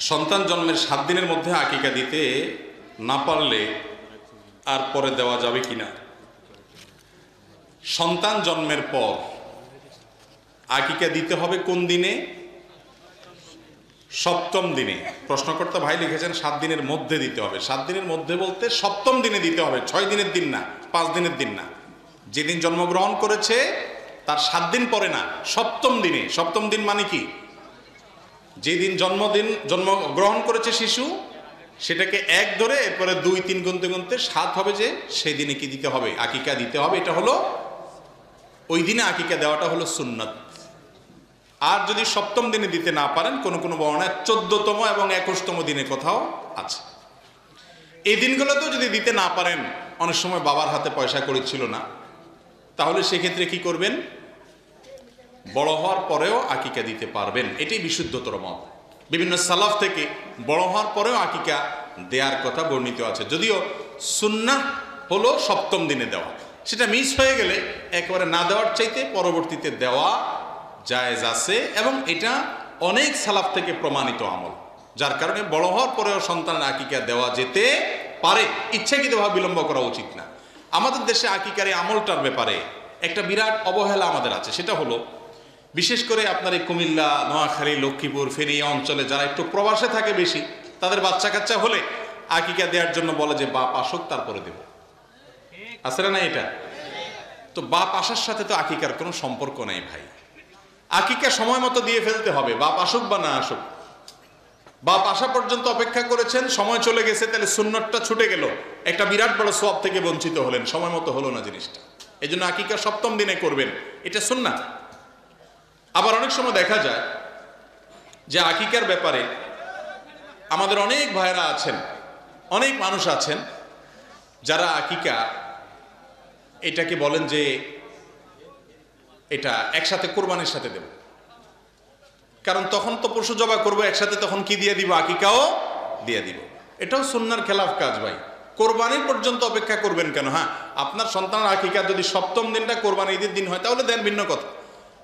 সন্তান জন্মের 7 দিনের মধ্যে আকিকা দিতে না পারলে আর পরে দেওয়া যাবে কিনা? সন্তান জন্মের পর আকিকা দিতে হবে কোন দিনে? 7ম দিনে। প্রশ্নকর্তা ভাই লিখেছেন 7 দিনের মধ্যে দিতে হবে। 7 দিনের মধ্যে বলতে 7ম দিনে দিতে হবে, 6 দিনের দিন না, 5 দিনের দিন না। যেদিন জন্মগ্রহণ করেছে তার 7 দিন পরে না, 7ম দিনে। 7ম দিন মানে কি? যেদিন জন্মগ্রহণ করেছে শিশু সেটাকে 1 ধরে এরপরে 2, 3 গুনতে গুনতে 7 হবে, যে সেই দিনে কি দিতে হবে? আকিকা দিতে হবে। এটা হলো ওই দিনে আকিকা দেওয়াটা হলো সুন্নাত। আর যদি 7ম দিনে দিতে না পারেন, কোন কোন বর্ণনায় 14তম এবং 21তম দিনে কোথাও আছে। এই দিনগুলোতেও যদি দিতে না পারেন, অনেক সময় বাবার হাতে পয়সা কড়ি ছিল না, তাহলে সেক্ষেত্রে কি করবেন? বড় হওয়ার পরেও আকিকা দিতে পারবেন। এটাই বিশুদ্ধতর মত। বিভিন্ন সালাফ থেকে বড় হওয়ার পরেও আকিকা দেওয়ার কথা বর্ণিত আছে, যদিও সুন্নাহ হলো 7ম দিনে দেওয়া। সেটা মিস হয়ে গেলে একেবারে না দেওয়ার চাইতে পরবর্তীতে দেওয়া জায়েজ আছে, এবং এটা অনেক সালাফ থেকে প্রমাণিত আমল, যার কারণে বড় হওয়ার পরেও সন্তানের আকিকা দেওয়া যেতে পারে। ইচ্ছাকৃতভাবে বিলম্ব করা উচিত না। আমাদের দেশে আকিকার এই আমলটার ব্যাপারে একটা বিরাট অবহেলা আমাদের আছে। সেটা হলো, বিশেষ করে আপনার এই কুমিল্লা, নোয়াখালী, লক্ষ্মীপুর, ফেনী অঞ্চলে যারা একটু প্রবাসে থাকে বেশি, তাদের বাচ্চা কাচ্চা হলে আকিকা দেওয়ার জন্য বলে যে বাপ আসুক তারপরে দেব। আছে না এটা? তো বাপ আসার সাথে তো আকিকার কোনো সম্পর্ক নেই ভাই। আকিকা সময় মতো দিয়ে ফেলতে হবে, বাপ আসুক বা না আসুক। বাপ আসা পর্যন্ত অপেক্ষা করেছেন, সময় চলে গেছে, তাহলে সুন্নতটা ছুটে গেল, একটা বিরাট বড় সওয়াব থেকে বঞ্চিত হলেন, সময় মতো হলো না জিনিসটা। এই জন্য আকিকা 7ম দিনে করবেন, এটা সুন্নাত। আবার অনেক সময় দেখা যায় যে আকিকার ব্যাপারে আমাদের অনেক ভাইরা আছেন, অনেক মানুষ আছেন যারা আকিকা এটাকে বলেন যে এটা একসাথে কোরবানির সাথে দেব, কারণ তখন তো পশু জবাই করবো একসাথে, তখন কি দিয়ে দিব? আকিকাও দিয়ে দিব। এটাও সুন্নাহর খেলাফ কাজ ভাই। কোরবানির পর্যন্ত অপেক্ষা করবেন কেন? হ্যাঁ, আপনার সন্তানের আকিকা যদি 7ম দিনটা কোরবানি ঈদের দিন হয় তাহলে দেন, ভিন্ন কথা।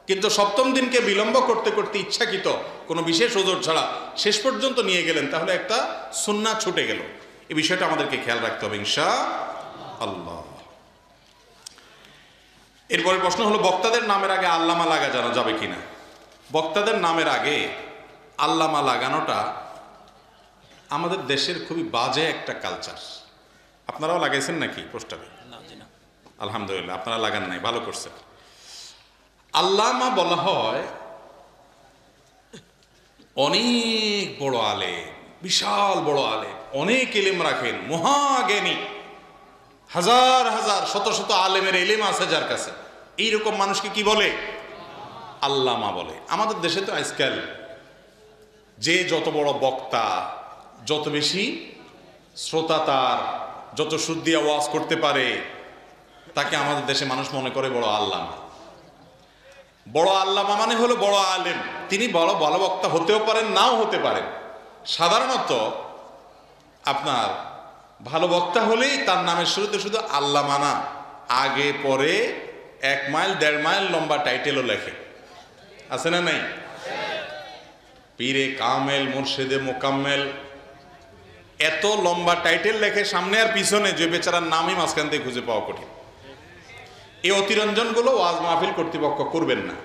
কিন্তু 7ম দিনকে বিলম্ব করতে করতে ইচ্ছাকৃত কোনো বিশেষ ওজোর ছাড়া শেষ পর্যন্ত নিয়ে গেলেন, তাহলে একটা সুন্নাহ ছুটে গেল। এই বিষয়টা আমাদেরকে খেয়াল রাখতে হবে ইনশাআল্লাহ। এরপরে প্রশ্ন হলো, বক্তাদের নামের আগে আল্লামা লাগা জানা যাবে কিনা? বক্তাদের নামের আগে আল্লামা লাগানোটা আমাদের দেশের খুবই বাজে একটা কালচার। আপনারাও লাগাইছেন নাকি পোস্টারে? আলহামদুলিল্লাহ, আপনারা লাগান নাই, ভালো করছেন। আল্লামা বলা হয় অনেক বড় আলেম, বিশাল বড় আলেম, অনেক ইলম রাখেন, মহাজ্ঞানী, হাজার হাজার শত শত আলেমের ইলম আছে যার কাছে, এইরকম মানুষকে কি বলে? আল্লামা বলে। আমাদের দেশে তো আজকাল যে যত বড় বক্তা, যত বেশি শ্রোতা তার, যত শুদ্ধি আওয়াজ করতে পারে, তাকে আমাদের দেশে মানুষ মনে করে বড় আল্লামা। বড় আল্লামা মানে হলো বড় আলেম। তিনি বড় ভালো বক্তা হতেও পারেন, নাও হতে পারেন। সাধারণত আপনার ভালো বক্তা হলেই তার নামের শুরুতে শুধু আল্লামা না, আগে পরে 1 মাইল 1.5 মাইল লম্বা টাইটেলও লেখে। আছে না নাই? পীরে কামেল, মুর্শিদে মোকাম্মেল, এত লম্বা টাইটেল লেখে সামনে আর পিছনে, যে বেচারার নামই মাঝখান থেকে খুঁজে পাওয়া কঠিন। এই অতিরঞ্জনগুলো ওয়াজ মাহফিল কর্তৃপক্ষ করবেন না।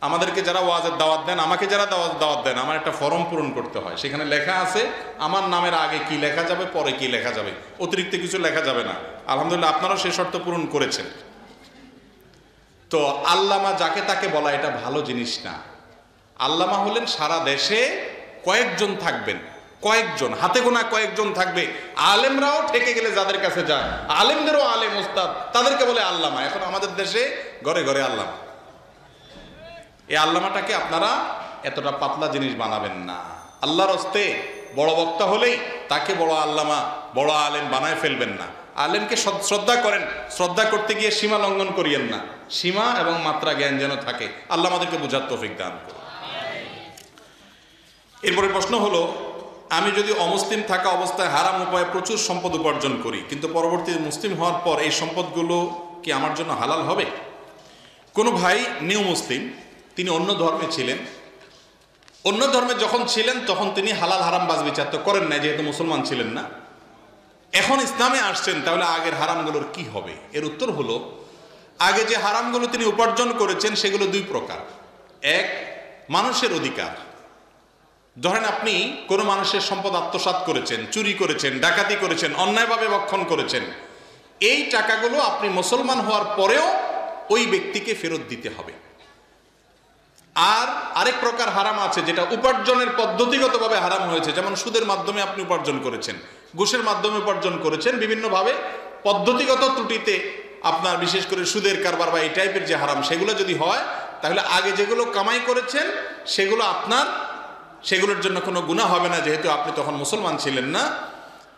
আমাদেরকে যারা ওয়াজের দাওয়াত দেন, আমাকে যারা দাওয়াত দেন, আমার একটা ফর্ম পূরণ করতে হয়, সেখানে লেখা আছে আমার নামের আগে কি লেখা যাবে, পরে কি লেখা যাবে, অতিরিক্ত কিছু লেখা যাবে না। আলহামদুলিল্লাহ আপনারাও সেই শর্ত পূরণ করেছেন। তো আল্লামা যাকে তাকে বলা এটা ভালো জিনিস না। আল্লামা হলেন সারা দেশে কয়েকজন থাকবেন, কয়েকজন, হাতে গোনা কয়েকজন থাকবে। আলেমরাও ঠেকে গেলে যাদের কাছে যায়, আলেমদেরও আলেম ওস্তাদ, তাদেরকে বলে আল্লামা। এখন আমাদের দেশে ঘরে ঘরে আল্লামা। এই আল্লামাটাকে আপনারা এতটা পাতলা জিনিস বানাবেন না। আল্লাহর হস্তে বড় বক্তা হলেই তাকে বড় আল্লামা, বড় আলেম বানায় ফেলবেন না। আলেমকে শ্রদ্ধা করেন, শ্রদ্ধা করতে গিয়ে সীমা লঙ্ঘন করিয়েন না। সীমা এবং মাত্রা জ্ঞান যেন থাকে। আল্লাহ আমাদেরকে বুঝার তৌফিক দান করুন। এরপরে প্রশ্ন হলো, আমি যদি অমুসলিম থাকা অবস্থায় হারাম উপায়ে প্রচুর সম্পদ উপার্জন করি, কিন্তু পরবর্তীতে মুসলিম হওয়ার পর এই সম্পদগুলো কি আমার জন্য হালাল হবে? কোনো ভাই নিউ মুসলিম, তিনি অন্য ধর্মে ছিলেন, অন্য ধর্মে যখন ছিলেন তখন তিনি হালাল হারাম বাজ বিচার তো করেন না, যেহেতু মুসলমান ছিলেন না। এখন ইসলামে আসছেন, তাহলে আগের হারামগুলোর কি হবে? এর উত্তর হলো, আগে যে হারামগুলো তিনি উপার্জন করেছেন সেগুলো দুই প্রকার। এক, মানুষের অধিকার। ধরেন আপনি কোনো মানুষের সম্পদ আত্মসাৎ করেছেন, চুরি করেছেন, ডাকাতি করেছেন, অন্যায়ভাবে ভক্ষণ করেছেন, এই টাকাগুলো আপনি মুসলমান হওয়ার পরেও ওই ব্যক্তিকে ফেরত দিতে হবে। আর আরেক প্রকার হারাম আছে যেটা উপার্জনের পদ্ধতিগতভাবে হারাম হয়েছে, যেমন সুদের মাধ্যমে আপনি উপার্জন করেছেন, ঘুষের মাধ্যমে উপার্জন করেছেন, বিভিন্নভাবে পদ্ধতিগত ত্রুটিতে আপনার বিশেষ করে সুদের কারবার বা এই টাইপের যে হারাম, সেগুলো যদি হয় তাহলে আগে যেগুলো কামাই করেছেন সেগুলো আপনার, সেগুলোর জন্য কোনো গুনাহ হবে না, যেহেতু আপনি তখন মুসলমান ছিলেন না।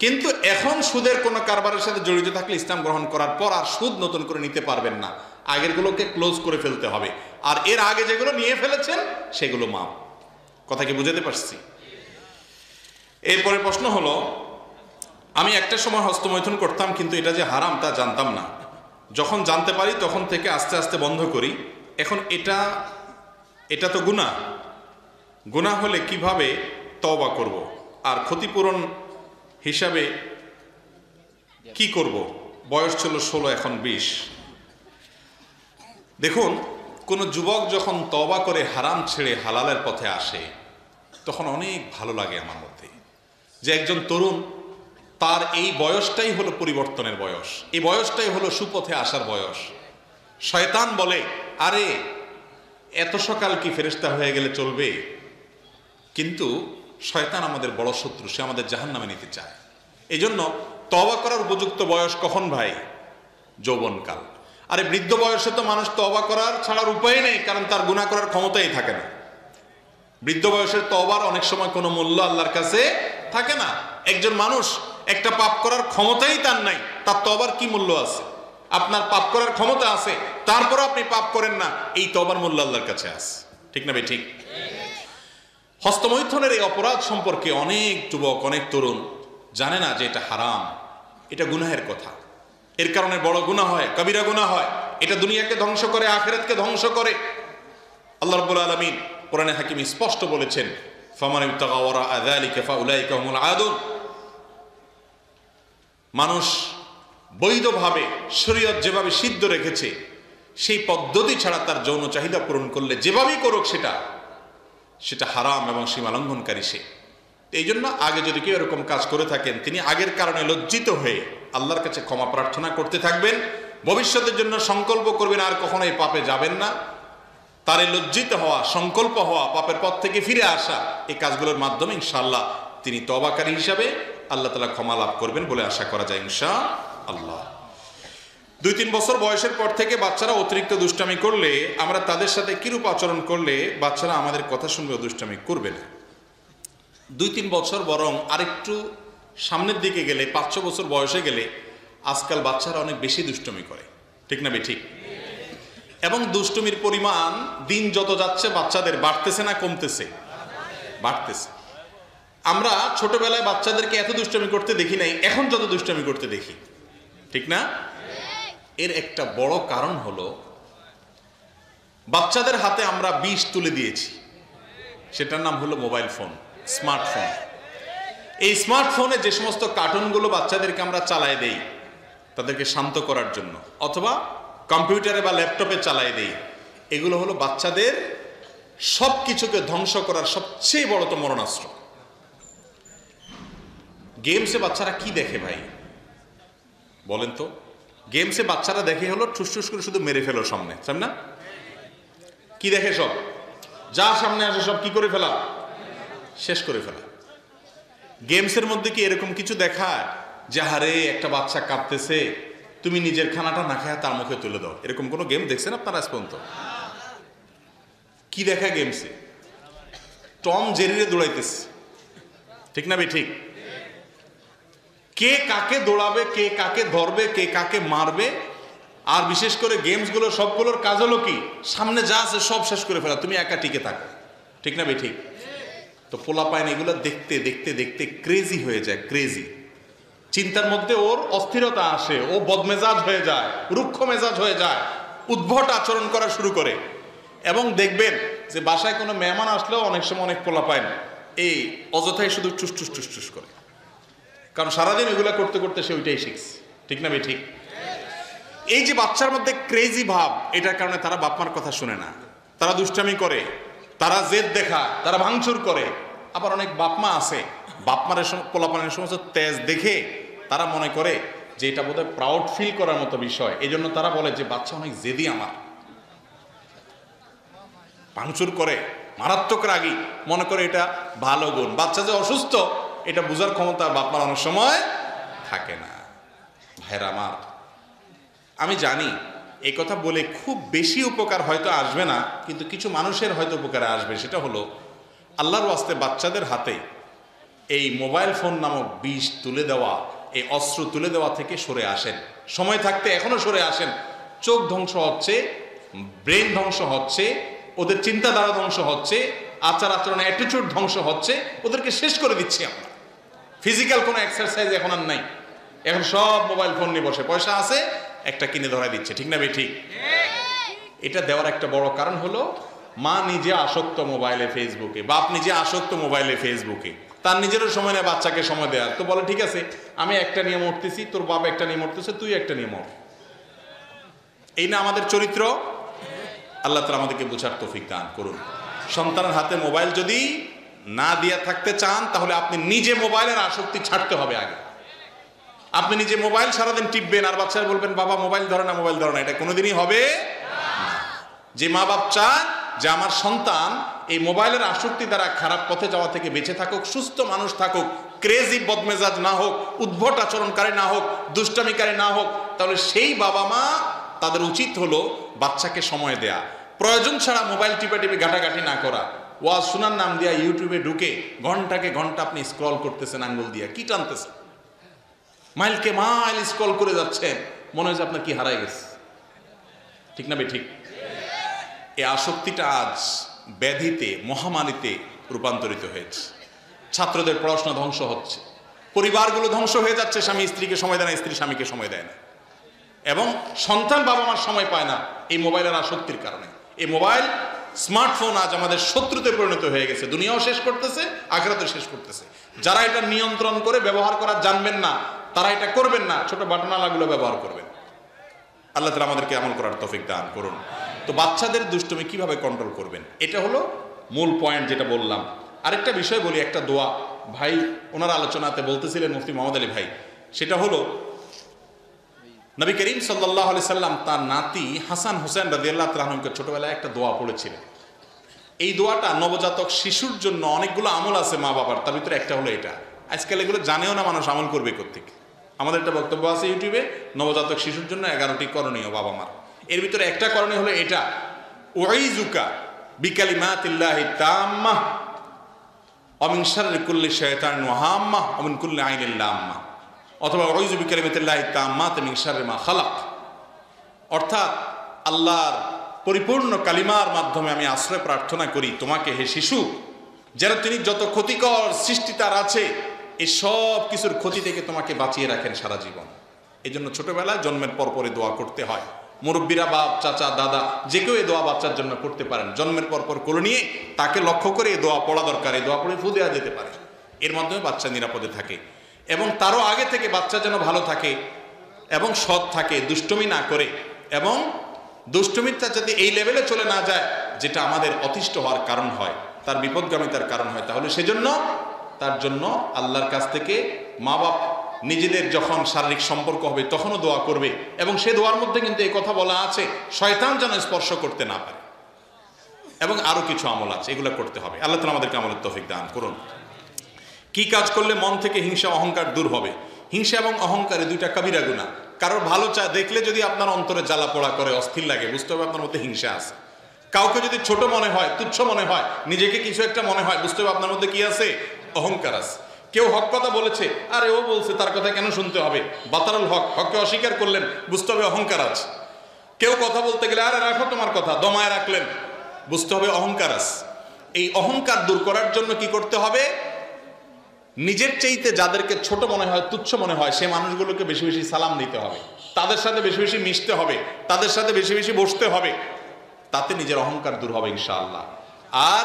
কিন্তু এখন সুদের কোনো কারবারের সাথে জড়িত থাকলে ইসলাম গ্রহণ করার পর আর সুদ নতুন করে নিতে পারবেন না, আগেরগুলোকে ক্লোজ করে ফেলতে হবে। আর এর আগে যেগুলো নিয়ে ফেলেছেন সেগুলো মাপ। কথা কি বুঝাতে পারছি? এরপরে প্রশ্ন হলো, আমি একটা সময় হস্তমৈথুন করতাম, কিন্তু এটা যে হারাম তা জানতাম না। যখন জানতে পারি তখন থেকে আস্তে আস্তে বন্ধ করি। এখন এটা তো গুনাহ। গুনাহ হলে কিভাবে তওবা করব? আর ক্ষতিপূরণ হিসাবে কি করব? বয়স ছিল 16, এখন 20। দেখুন, কোনো যুবক যখন তওবা করে হারাম ছেড়ে হালালের পথে আসে তখন অনেক ভালো লাগে আমার মধ্যে, যে একজন তরুণ, তার এই বয়সটাই হলো পরিবর্তনের বয়স, এই বয়সটাই হলো সুপথে আসার বয়স। শয়তান বলে, আরে এত সকাল কি ফেরেশতা হয়ে গেলে চলবে? কিন্তু শয়তান আমাদের বড় শত্রু, সে আমাদের জাহান্নামে নিতে চায়। এই জন্য তওবা করার উপযুক্ত বয়স কখন ভাই? যৌবনকাল। আরে বৃদ্ধ বয়সে তো মানুষ তওবা করার ছাড়ার উপায় নেই, কারণ তার গুনাহ করার ক্ষমতাই থাকে না। বৃদ্ধ বয়সের তওবার অনেক সময় কোনো মূল্য আল্লাহর কাছে থাকে না। একজন মানুষ একটা পাপ করার ক্ষমতাই তার নাই, তার তওবার কি মূল্য আছে? আপনার পাপ করার ক্ষমতা আছে, তারপর আপনি পাপ করেন না, এই তওবার মূল্য আল্লাহর কাছে আছে। ঠিক না ভাই? ঠিক। হস্তমৈথুনের এই অপরাধ সম্পর্কে অনেক যুবক, অনেক তরুণ জানে না যে এটা হারাম, এটা গুনাহের কথা। এর কারণে বড় গুনাহ হয়, কবিরা গুনাহ হয়। এটা দুনিয়াকে ধ্বংস করে, আখিরাতকে ধ্বংস করে। আল্লাহ রাব্বুল আলামিন কোরআনে হাকিমে স্পষ্ট বলেছেন, ফামান ইবতাগা ওয়ারাআ যালিকা ফাউলাইকা হুমুল আদুন। মানুষ বৈধভাবে শরীয়ত যেভাবে সিদ্ধ রেখেছে সেই পদ্ধতি ছাড়া তার যৌন চাহিদা পূরণ করলে যেভাবেই করুক সেটা হারাম এবং সীমালঙ্ঘনকারী সে। এই জন্য আগে যদি কেউ এরকম কাজ করে থাকেন, তিনি আগের কারণে লজ্জিত হয়ে আল্লাহর কাছে ক্ষমা প্রার্থনা করতে থাকবেন, ভবিষ্যতের জন্য সংকল্প করবেন আর কখনো এই পাপে যাবেন না। তার এই লজ্জিত হওয়া, সংকল্প হওয়া, পাপের পথ থেকে ফিরে আসা, এই কাজগুলোর মাধ্যমে ইনশাআল্লাহ তিনি তওবাকারী হিসাবে আল্লাহ তাআলা ক্ষমা লাভ করবেন বলে আশা করা যায় ইনশাআল্লাহ। 2-3 বছর বয়সের পর থেকে বাচ্চারা অতিরিক্ত দুষ্টামি করলে আমরা তাদের সাথে কিরূপ আচরণ করলে বাচ্চারা আমাদের কথা শুনবে ও দুষ্টামি করবে না? 2-3 বছর, বরং আরেকটু সামনের দিকে গেলে 5-6 বছর বয়সে গেলে আজকাল বাচ্চারা অনেক বেশি দুষ্টুমি করে। ঠিক না বে? ঠিক। এবং দুষ্টুমির পরিমাণ দিন যত যাচ্ছে বাচ্চাদের বাড়তেছে না কমতেছে? বাড়তেছে। আমরা ছোটবেলায় বাচ্চাদেরকে এত দুষ্টুমি করতে দেখি নাই, এখন যত দুষ্টুমি করতে দেখি। ঠিক না? এর একটা বড় কারণ হলো বাচ্চাদের হাতে আমরা বিষ তুলে দিয়েছি, সেটার নাম হলো মোবাইল ফোন, স্মার্টফোন। এই স্মার্টফোনে যে সমস্ত কার্টুনগুলো বাচ্চাদেরকে আমরা চালায় দেই তাদেরকে শান্ত করার জন্য, অথবা কম্পিউটারে বা ল্যাপটপে চালায় দেই, এগুলো হলো বাচ্চাদের সব কিছুকে ধ্বংস করার সবচেয়ে বড়তম মরণাস্ত্র। গেমসে বাচ্চারা কি দেখে ভাই বলেন তো? গেমসে বাচ্চারা দেখে হলো ঠুসঠুস করে শুধু মেরে ফেলো সামনে, তাই না? কি দেখে? সব যা সামনে আসে সব কি করে ফেলা? শেষ করে ফেলা। গেমসের মধ্যে কি এরকম কিছু দেখায় যে হারে একটা বাচ্চা কাঁদতেছে, তুমি নিজের খানাটা না খায় তার মুখে তুলে দাও? এরকম কোনো গেম দেখছেন আপনারা আজ পর্যন্ত? কি দেখা গেমসে? টম জেরিরে দৌড়াইতেছে। ঠিক না ভাই? ঠিক। কে কাকে দৌড়াবে, কে কাকে ধরবে, কে কাকে মারবে। আর বিশেষ করে গেমসগুলো সবগুলোর কাজ হলো কি? সামনে যা আছে সব শেষ করে ফেলা, তুমি একা টিকে থাকো। ঠিক না ভাই? ঠিক। তো পোলাপাইন এগুলো দেখতে দেখতে দেখতে ক্রেজি হয়ে যায়, ক্রেজি। চিন্তার মধ্যে ওর অস্থিরতা আসে, ও বদমেজাজ হয়ে যায়, রুক্ষ মেজাজ হয়ে যায়, উদ্ভট আচরণ করা শুরু করে। এবং দেখবেন যে বাসায় কোনো মেহমান আসলেও অনেক সময় অনেক পোলা পায় না, এই অযথাই শুধু টুস টুস টুস টুস করে, কারণ সারাদিন এগুলা করতে করতে সে ওইটাই শিখছে। ঠিক না ভাই? ঠিক। এই যে বাচ্চার মধ্যে ক্রেজি ভাব, এটার কারণে তারা বাপমার কথা শুনে না, তারা দুষ্টামি করে, তারা জেদ দেখায়, তারা ভাঙচুর করে। আবার অনেক বাপমা আছে, বাপমার পোলাপানের সমস্ত তেজ দেখে তারা মনে করে যে এটা বোধহয় প্রাউড ফিল করার মতো বিষয়, এই জন্য তারা বলে যে বাচ্চা অনেক জেদি, আমার ভাঙচুর করে, মারাত্মক রাগী, মনে করে এটা ভালো গুণ। বাচ্চা যে অসুস্থ এটা বোঝার ক্ষমতা বাপমার অনেক সময় থাকে না। ভাইরা আমার, আমি জানি এই কথা বলে খুব বেশি উপকার হয়তো আসবে না, কিন্তু কিছু মানুষের হয়তো উপকারে আসবে। সেটা হলো আল্লাহর ওয়াস্তে বাচ্চাদের হাতে এই মোবাইল ফোন নামক বিষ তুলে দেওয়া, এই অস্ত্র তুলে দেওয়া থেকে সরে আসেন। সময় থাকতে এখনো সরে আসেন। চোখ ধ্বংস হচ্ছে, ব্রেন ধ্বংস হচ্ছে, ওদের চিন্তাধারা ধ্বংস হচ্ছে, আচার আচরণ অ্যাটিটিউড ধ্বংস হচ্ছে, ওদেরকে শেষ করে দিচ্ছি আমরা। ফিজিক্যাল কোনো এক্সারসাইজ এখন আর নাই, এখন সব মোবাইল ফোন নিয়ে বসে, পয়সা আছে একটা কিনে ধরাই দিচ্ছে। ঠিক না ভাই? ঠিক। এটা দেওয়ার একটা বড় কারণ হলো মা নিজে আসক্ত মোবাইলে, ফেসবুকে, বাপ নিজে আসক্ত মোবাইলে, ফেসবুকে, তার নিজেরও সময় নেই বাচ্চাকে সময় দেওয়ার। তো বলে ঠিক আছে, আমি একটা নিয়ে মরতেছি, তোর বাপ একটা নিয়ে মরতেছে, তুই একটা নিয়ে মর। এই না আমাদের চরিত্র? আল্লাহ তাআলা আমাদেরকে বোঝার তৌফিক দান করুন। সন্তানের হাতে মোবাইল যদি না দিয়ে থাকতে চান, তাহলে আপনি নিজে মোবাইলের আসক্তি ছাড়তে হবে আগে। আপনি নিজে মোবাইল সারাদিন টিপবেন আর বাচ্চারা বলবেন বাবা মোবাইল ধরে না, মোবাইল ধরে না, এটা কোনোদিনই হবে না। যে মা বাপ চান যে আমার সন্তান এই মোবাইলের আসক্তি দ্বারা খারাপ পথে যাওয়া থেকে বেঁচে থাকুক, সুস্থ মানুষ থাকুক, ক্রেজি বদমেজাজ না হোক, উদ্ভট আচরণকারী না হোক, দুষ্টামিকারী না হোক, তাহলে সেই বাবা মা তাদের উচিত হলো বাচ্চাকে সময় দেয়া, প্রয়োজন ছাড়া মোবাইল টিপে ঘাটাঘাটি না করা। ওয়াজ শোনার নাম দিয়া ইউটিউবে ঢুকে ঘন্টাকে ঘন্টা আপনি স্ক্রল করতেছেন, আঙ্গুল দিয়া কি টানতেছেন, মাইলকে মাইল স্ক্রল করে যাচ্ছেন, মনে হয় যে আপনার কি হারাই গেছে। ঠিক না ভাই? ঠিক। এই আসক্তিটা আজ ব্যাধিতে, মহামারীতে রূপান্তরিত হয়েছে। ছাত্রদের পড়াশোনা ধ্বংস হচ্ছে, পরিবারগুলো ধ্বংস হয়ে যাচ্ছে, স্বামী স্ত্রীকে সময় দেয় না, স্ত্রী স্বামীকে সময় দেয় না, এবং সন্তান বাবা মার সময় পায় না এই মোবাইলের আসক্তির কারণে। এই মোবাইল, স্মার্টফোন আজ আমাদের শত্রুতে পরিণত হয়ে গেছে, দুনিয়াও শেষ করতেছে, আখিরাতও শেষ করতেছে। যারা এটা নিয়ন্ত্রণ করে ব্যবহার করা জানবেন না, তারা এটা করবেন না, ছোট বাটনালাগুলো ব্যবহার করবেন। আল্লাহ তাআলা আমাদেরকে আমল করার তৌফিক দান করুন। তো বাচ্চাদের দুষ্টুমি কিভাবে কন্ট্রোল করবেন, এটা হলো মূল পয়েন্ট যেটা বললাম। আরেকটা বিষয় বলি, একটা দোয়া ভাই ওনার আলোচনাতে বলতেছিলেন মুফতি মোহাম্মদ আলী ভাই, সেটা হলো নবী করিম সাল্লাল্লাহু আলাইহি সাল্লাম তার নাতি হাসান হুসেন রাদিয়াল্লাহু তাআলা আনহুকে ছোটবেলায় একটা দোয়া পড়েছিলেন। এই দোয়াটা নবজাতক শিশুর জন্য অনেকগুলো আমল আছে মা বাবার, তার ভিতরে একটা হলো এটা। আজকাল এগুলো জানেও না মানুষ, আমল করবে কোত্থেকে। আমাদের একটা বক্তব্য আছে ইউটিউবে, নবজাতক শিশুর জন্য 11টি করণীয় বাবা মার। এর ভিতরে একটা করণীয় হলো এটা, উইজুকা বিকালিমাতিল্লাহি তাম্মাহ ওয়া মিন শাররি কুল্লি শাইতানিন ওয়া হাম্মাহ ওয়া মিন কুল্লি আইনিন লাম্মাহ, অথবা উইজু বিকালিমাতিল্লাহি তাম্মাতি মিন শাররি মা খালাক। অর্থাৎ আল্লাহর পরিপূর্ণ কালিমার মাধ্যমে আমি আশ্রয় প্রার্থনা করি তোমাকে হে শিশু, যেন তিনি যত ক্ষতিকর সৃষ্টি তার আছে এই সব কিছুর ক্ষতি থেকে তোমাকে বাঁচিয়ে রাখেন সারা জীবন। এই জন্য ছোটবেলায় জন্মের পর পরে দোয়া করতে হয়। মুরব্বীরা, বাপ, চাচা, দাদা, যে কেউ এই দোয়া বাচ্চার জন্য করতে পারেন। জন্মের পর পর কোলে নিয়ে তাকে লক্ষ্য করে এই দোয়া পড়া দরকার, এই দোয়া পড়ে ফু দেওয়া যেতে পারে। এর মাধ্যমে বাচ্চা নিরাপদে থাকে, এবং তারও আগে থেকে বাচ্চা যেন ভালো থাকে এবং সৎ থাকে, দুষ্টুমি না করে, এবং দুষ্টুমিটা যদি এই লেভেলে চলে না যায় যেটা আমাদের অতিষ্ঠ হওয়ার কারণ হয়, তার বিপদগামিতার কারণ হয়, তাহলে সেজন্য তার জন্য আল্লাহর কাছ থেকে মা বাপ নিজেদের যখন শারীরিক সম্পর্ক হবে তখনও দোয়া করবে, এবং সে দোয়ার মধ্যে কিন্তু এই কথা বলা আছে শয়তান যেন স্পর্শ করতে না পারে, এবং আরো কিছু আমল আছে, এগুলো করতে হবে। আল্লাহ তাআলা আমাদেরকে আমলের তৌফিক দান করুন। কি কাজ করলে মন থেকে হিংসা অহংকার দূর হবে? হিংসা এবং অহংকারে দুইটা কবিরা গুনাহ। কারোর ভালো দেখলে যদি আপনার অন্তরে জ্বালা পোড়া করে, অস্থির লাগে, বুঝতে হবে আপনার মধ্যে হিংসা আছে। কাউকে যদি ছোট মনে হয়, তুচ্ছ মনে হয়, নিজেকে কিছু একটা মনে হয়, বুঝতে হবে আপনার মধ্যে কি আছে? অহংকার আছে। কেউ হক কথা বলেছে, আরে ও বলছে, তার কথা কেন শুনতে হবে? বাতারুল হক, হককে অস্বীকার করলেন, বুঝতে হবে অহংকার আছে। কেউ কথা বলতে গেলে আরে রাখো তোমার কথা, দমায় রাখলেন, বুঝতে হবে অহংকার আছে। এই অহংকার দূর করার জন্য কি করতে হবে? নিজের চাইতে যাদেরকে ছোট মনে হয়, তুচ্ছ মনে হয়, সে মানুষগুলোকে বেশি বেশি সালাম দিতে হবে, তাদের সাথে বেশি বেশি মিশতে হবে, তাদের সাথে বেশি বেশি বসতে হবে, তাতে নিজের অহংকার দূর হবে ইনশাআল্লাহ। আর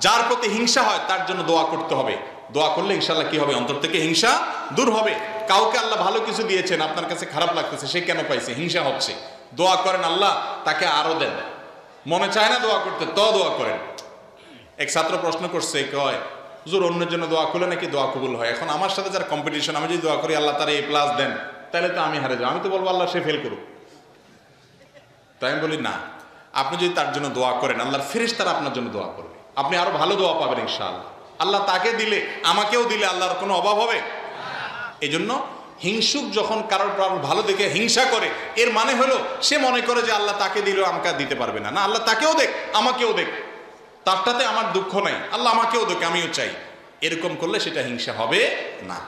যার প্রতি হিংসা হয় তার জন্য দোয়া করতে হবে। দোয়া করলে ইনশাআল্লাহ কি হবে, অন্তর থেকে হিংসা দূর হবে। কাউকে আল্লাহ ভালো কিছু দিয়েছেন, আপনার কাছে খারাপ লাগতেছে, সে কেন পাইছে, হিংসা হচ্ছে, দোয়া করেন আল্লাহ তাকে আরো দেন। মনে চায় না দোয়া করতে, তো দোয়া করেন। এক ছাত্র প্রশ্ন করছে, কয় হুজুর অন্যের জন্য দোয়া করলে নাকি দোয়া কবুল হয়, এখন আমার সাথে যার কম্পিটিশন, আমি যদি দোয়া করি আল্লাহ তার A+ দেন, তাহলে তো আমি হারে যাবো, আমি তো বলবো আল্লাহ সে ফেল করুক। তাই আমি বলি না, আপনি যদি তার জন্য দোয়া করেন আল্লাহর ফেরেশতারা আপনার জন্য দোয়া করবে, আপনি আরো ভালো দোয়া পাবেন ইনশাআল্লাহ। আল্লাহ তাকে দিলে আমাকেও দিলে আল্লাহর কোনো অভাব হবে? এই জন্য হিংসুক যখন কারোর ভালো দেখে হিংসা করে, এর মানে হলো সে মনে করে যে আল্লাহ তাকে দিলেও আমাকে দিতে পারবে না। না, আল্লাহ তাকেও দেখ, আমাকেও দেখ, তারটাতে আমার দুঃখ নাই, আল্লাহ আমাকেও দেখ, আমিও চাই। এরকম করলে সেটা হিংসা হবে না।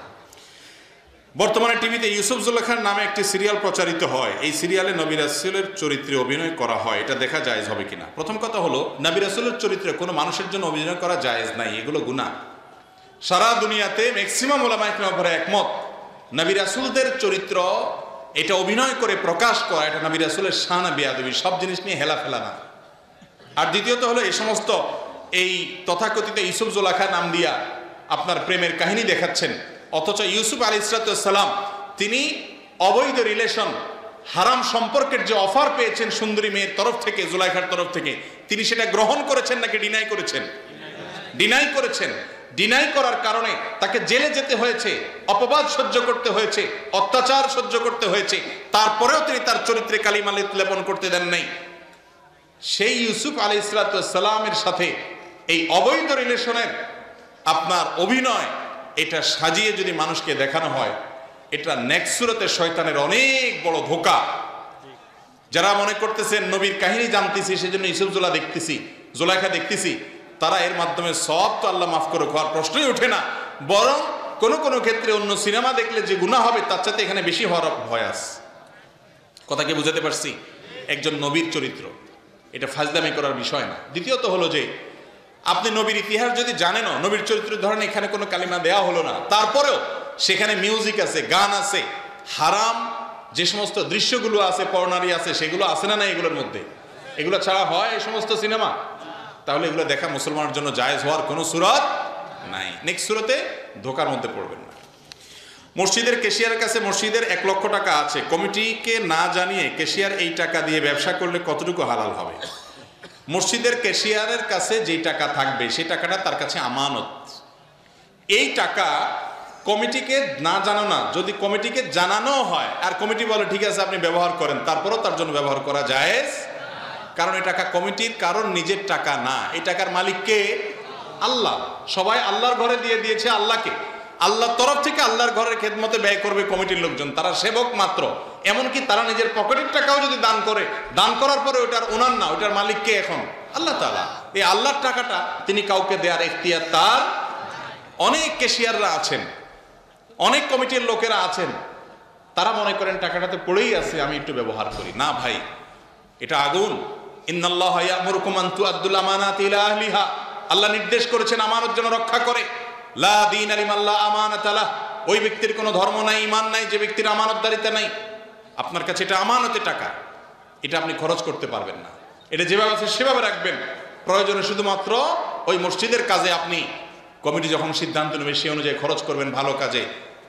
বর্তমানে টিভিতে ইউসুফ জুলেখার নামে একটি সিরিয়াল প্রচারিত হয়। এই সিরিয়ালে নবী রাসূলের চরিত্রে অভিনয় করা হয়, এটা দেখা জায়েজ হবে কিনা? প্রথম কথা হলো, নবী রাসূলের চরিত্রে কোনো মানুষের জন্য অভিনয় করা জায়েজ নাই, এগুলো গুনাহ। সারা দুনিয়াতে ম্যাক্সিমাম উলামায়ে কেরাম একমত, নবী রাসূলদের চরিত্র এটা অভিনয় করে প্রকাশ করা, এটা নবী রাসূলের শান বেয়াদবি, সব জিনিস নিয়ে হেলাফেলা না। আর দ্বিতীয়ত হলো, এই সমস্ত এই তথাকথিত ইউসুফ জুলেখা নাম দিয়া আপনার প্রেমের কাহিনী দেখাচ্ছেন, অথচ ইউসুফ আলাইহিসসালাম তিনি অবৈধ রিলেশন, হারাম সম্পর্কের যে অফার পেয়েছেন সুন্দরী মেয়ের তরফ থেকে, জুলাইখার তরফ থেকে, তিনি সেটা গ্রহণ করেছেন নাকি ডিনাই করেছেন? ডিনাই করেছেন। ডিনাই করার কারণে তাকে জেলে যেতে হয়েছে, অপবাদ সহ্য করতে হয়েছে, অত্যাচার সহ্য করতে হয়েছে, তারপরেও তিনি তার চরিত্রে কালিমা লেপন করতে দেন নাই। সেই ইউসুফ আলাইহিসসালামের সাথে এই অবৈধ রিলেশনের আপনার অভিনয়, এটা সাজিয়ে যদি মানুষকে দেখানো হয়, এটা নেক্সট সুরতে শয়তানের অনেক বড় ধোঁকা। যারা মনে করতেছেন নবীর কাহিনী জানতেছি সেজন্য ইউসুফ জুলাইখা দেখতেছি, তারা এর মাধ্যমে সব তো আল্লাহ মাফ করে হওয়ার প্রশ্নই ওঠে না, বরং কোন কোন ক্ষেত্রে অন্য সিনেমা দেখলে যে গুনাহ হবে তার চাইতে এখানে বেশি হওয়ার ভয় আছে। কথা কি বুঝাতে পারছি? একজন নবীর চরিত্র, এটা ফাজলামি করার বিষয় না। দ্বিতীয়ত হলো যে আপনি নবীর ইতিহাস যদি জানেনও, নবীর চরিত্র ধরেন এখানে কোনো কালিমা দেয়া হলো না, তারপরেও সেখানে মিউজিক আছে, গান আছে, হারাম যে সমস্ত দৃশ্যগুলো আছে, পর্নারি আছে, সেগুলো আছে না? এগুলোর মধ্যে এগুলো ছাড়া হয় এই সমস্ত সিনেমা? তাহলে এগুলো দেখা মুসলমানের জন্য জায়েজ হওয়ার কোনো সুরত নাই। নেক্সট সুরতে ধোকার মধ্যে পড়বেন না। মসজিদের ক্যাশিয়ারের কাছে মসজিদের 1 লক্ষ টাকা আছে, কমিটিকে না জানিয়ে ক্যাশিয়ার এই টাকা দিয়ে ব্যবসা করলে কতটুকু হালাল হবে? মসজিদের ক্যাশিয়ারের কাছে যে টাকা থাকবে সেই টাকাটা তার কাছে আমানত। এই টাকা কমিটিকে না জানানো, যদি কমিটিকে জানানো হয় আর কমিটি বলে ঠিক আছে আপনি ব্যবহার করেন, তারপরও তার জন্য ব্যবহার করা জায়েজ, কারণ এই টাকা কমিটির কারণ নিজের টাকা না, এই টাকার মালিক কে? আল্লাহ। সবাই আল্লাহর ঘরে দিয়ে দিয়েছে আল্লাহকে, আল্লাহর তরফ থেকে আল্লাহর ঘরের খেদমতে ব্যয় করবে কমিটির লোকজন, তারা সেবক মাত্র। এমনকি তারা নিজের পকেটের টাকাও যদি দান করে, দান করার পরে ওটার ওনার না, ওটার মালিক কে? এখন আল্লাহ তাআলা। এই আল্লাহর টাকাটা তিনি কাউকে দেওয়ার এখতিয়ার তার। অনেক ক্যাশিয়াররা আছেন, অনেক কমিটির লোকেরা আছেন, তারা মনে করেন টাকাটাতে পড়েই আছে, আমি একটু ব্যবহার করি না। ভাই, এটা আগুন। ইন্নাল্লাহা ইয়া'মুরুকুম আন তু'আদ্দুল আমানাতি ইলা আহলিহা, আল্লাহ নির্দেশ করেছেন আমানত যেন রক্ষা করে। লা দীনা লিমান লা আমানাতা লাহ, ওই ব্যক্তির কোনো ধর্ম নাই, ঈমান নাই যে ব্যক্তির আমানতদারিতা নাই। আপনার কাছে এটা আমানতের টাকা, এটা আপনি খরচ করতে পারবেন না, এটা যেভাবে আছে সেভাবে রাখবেন। প্রয়োজনে শুধুমাত্র ওই মসজিদের কাজে আপনি, কমিটি যখন সিদ্ধান্ত নেবে সেই অনুযায়ী খরচ করবেন ভালো কাজে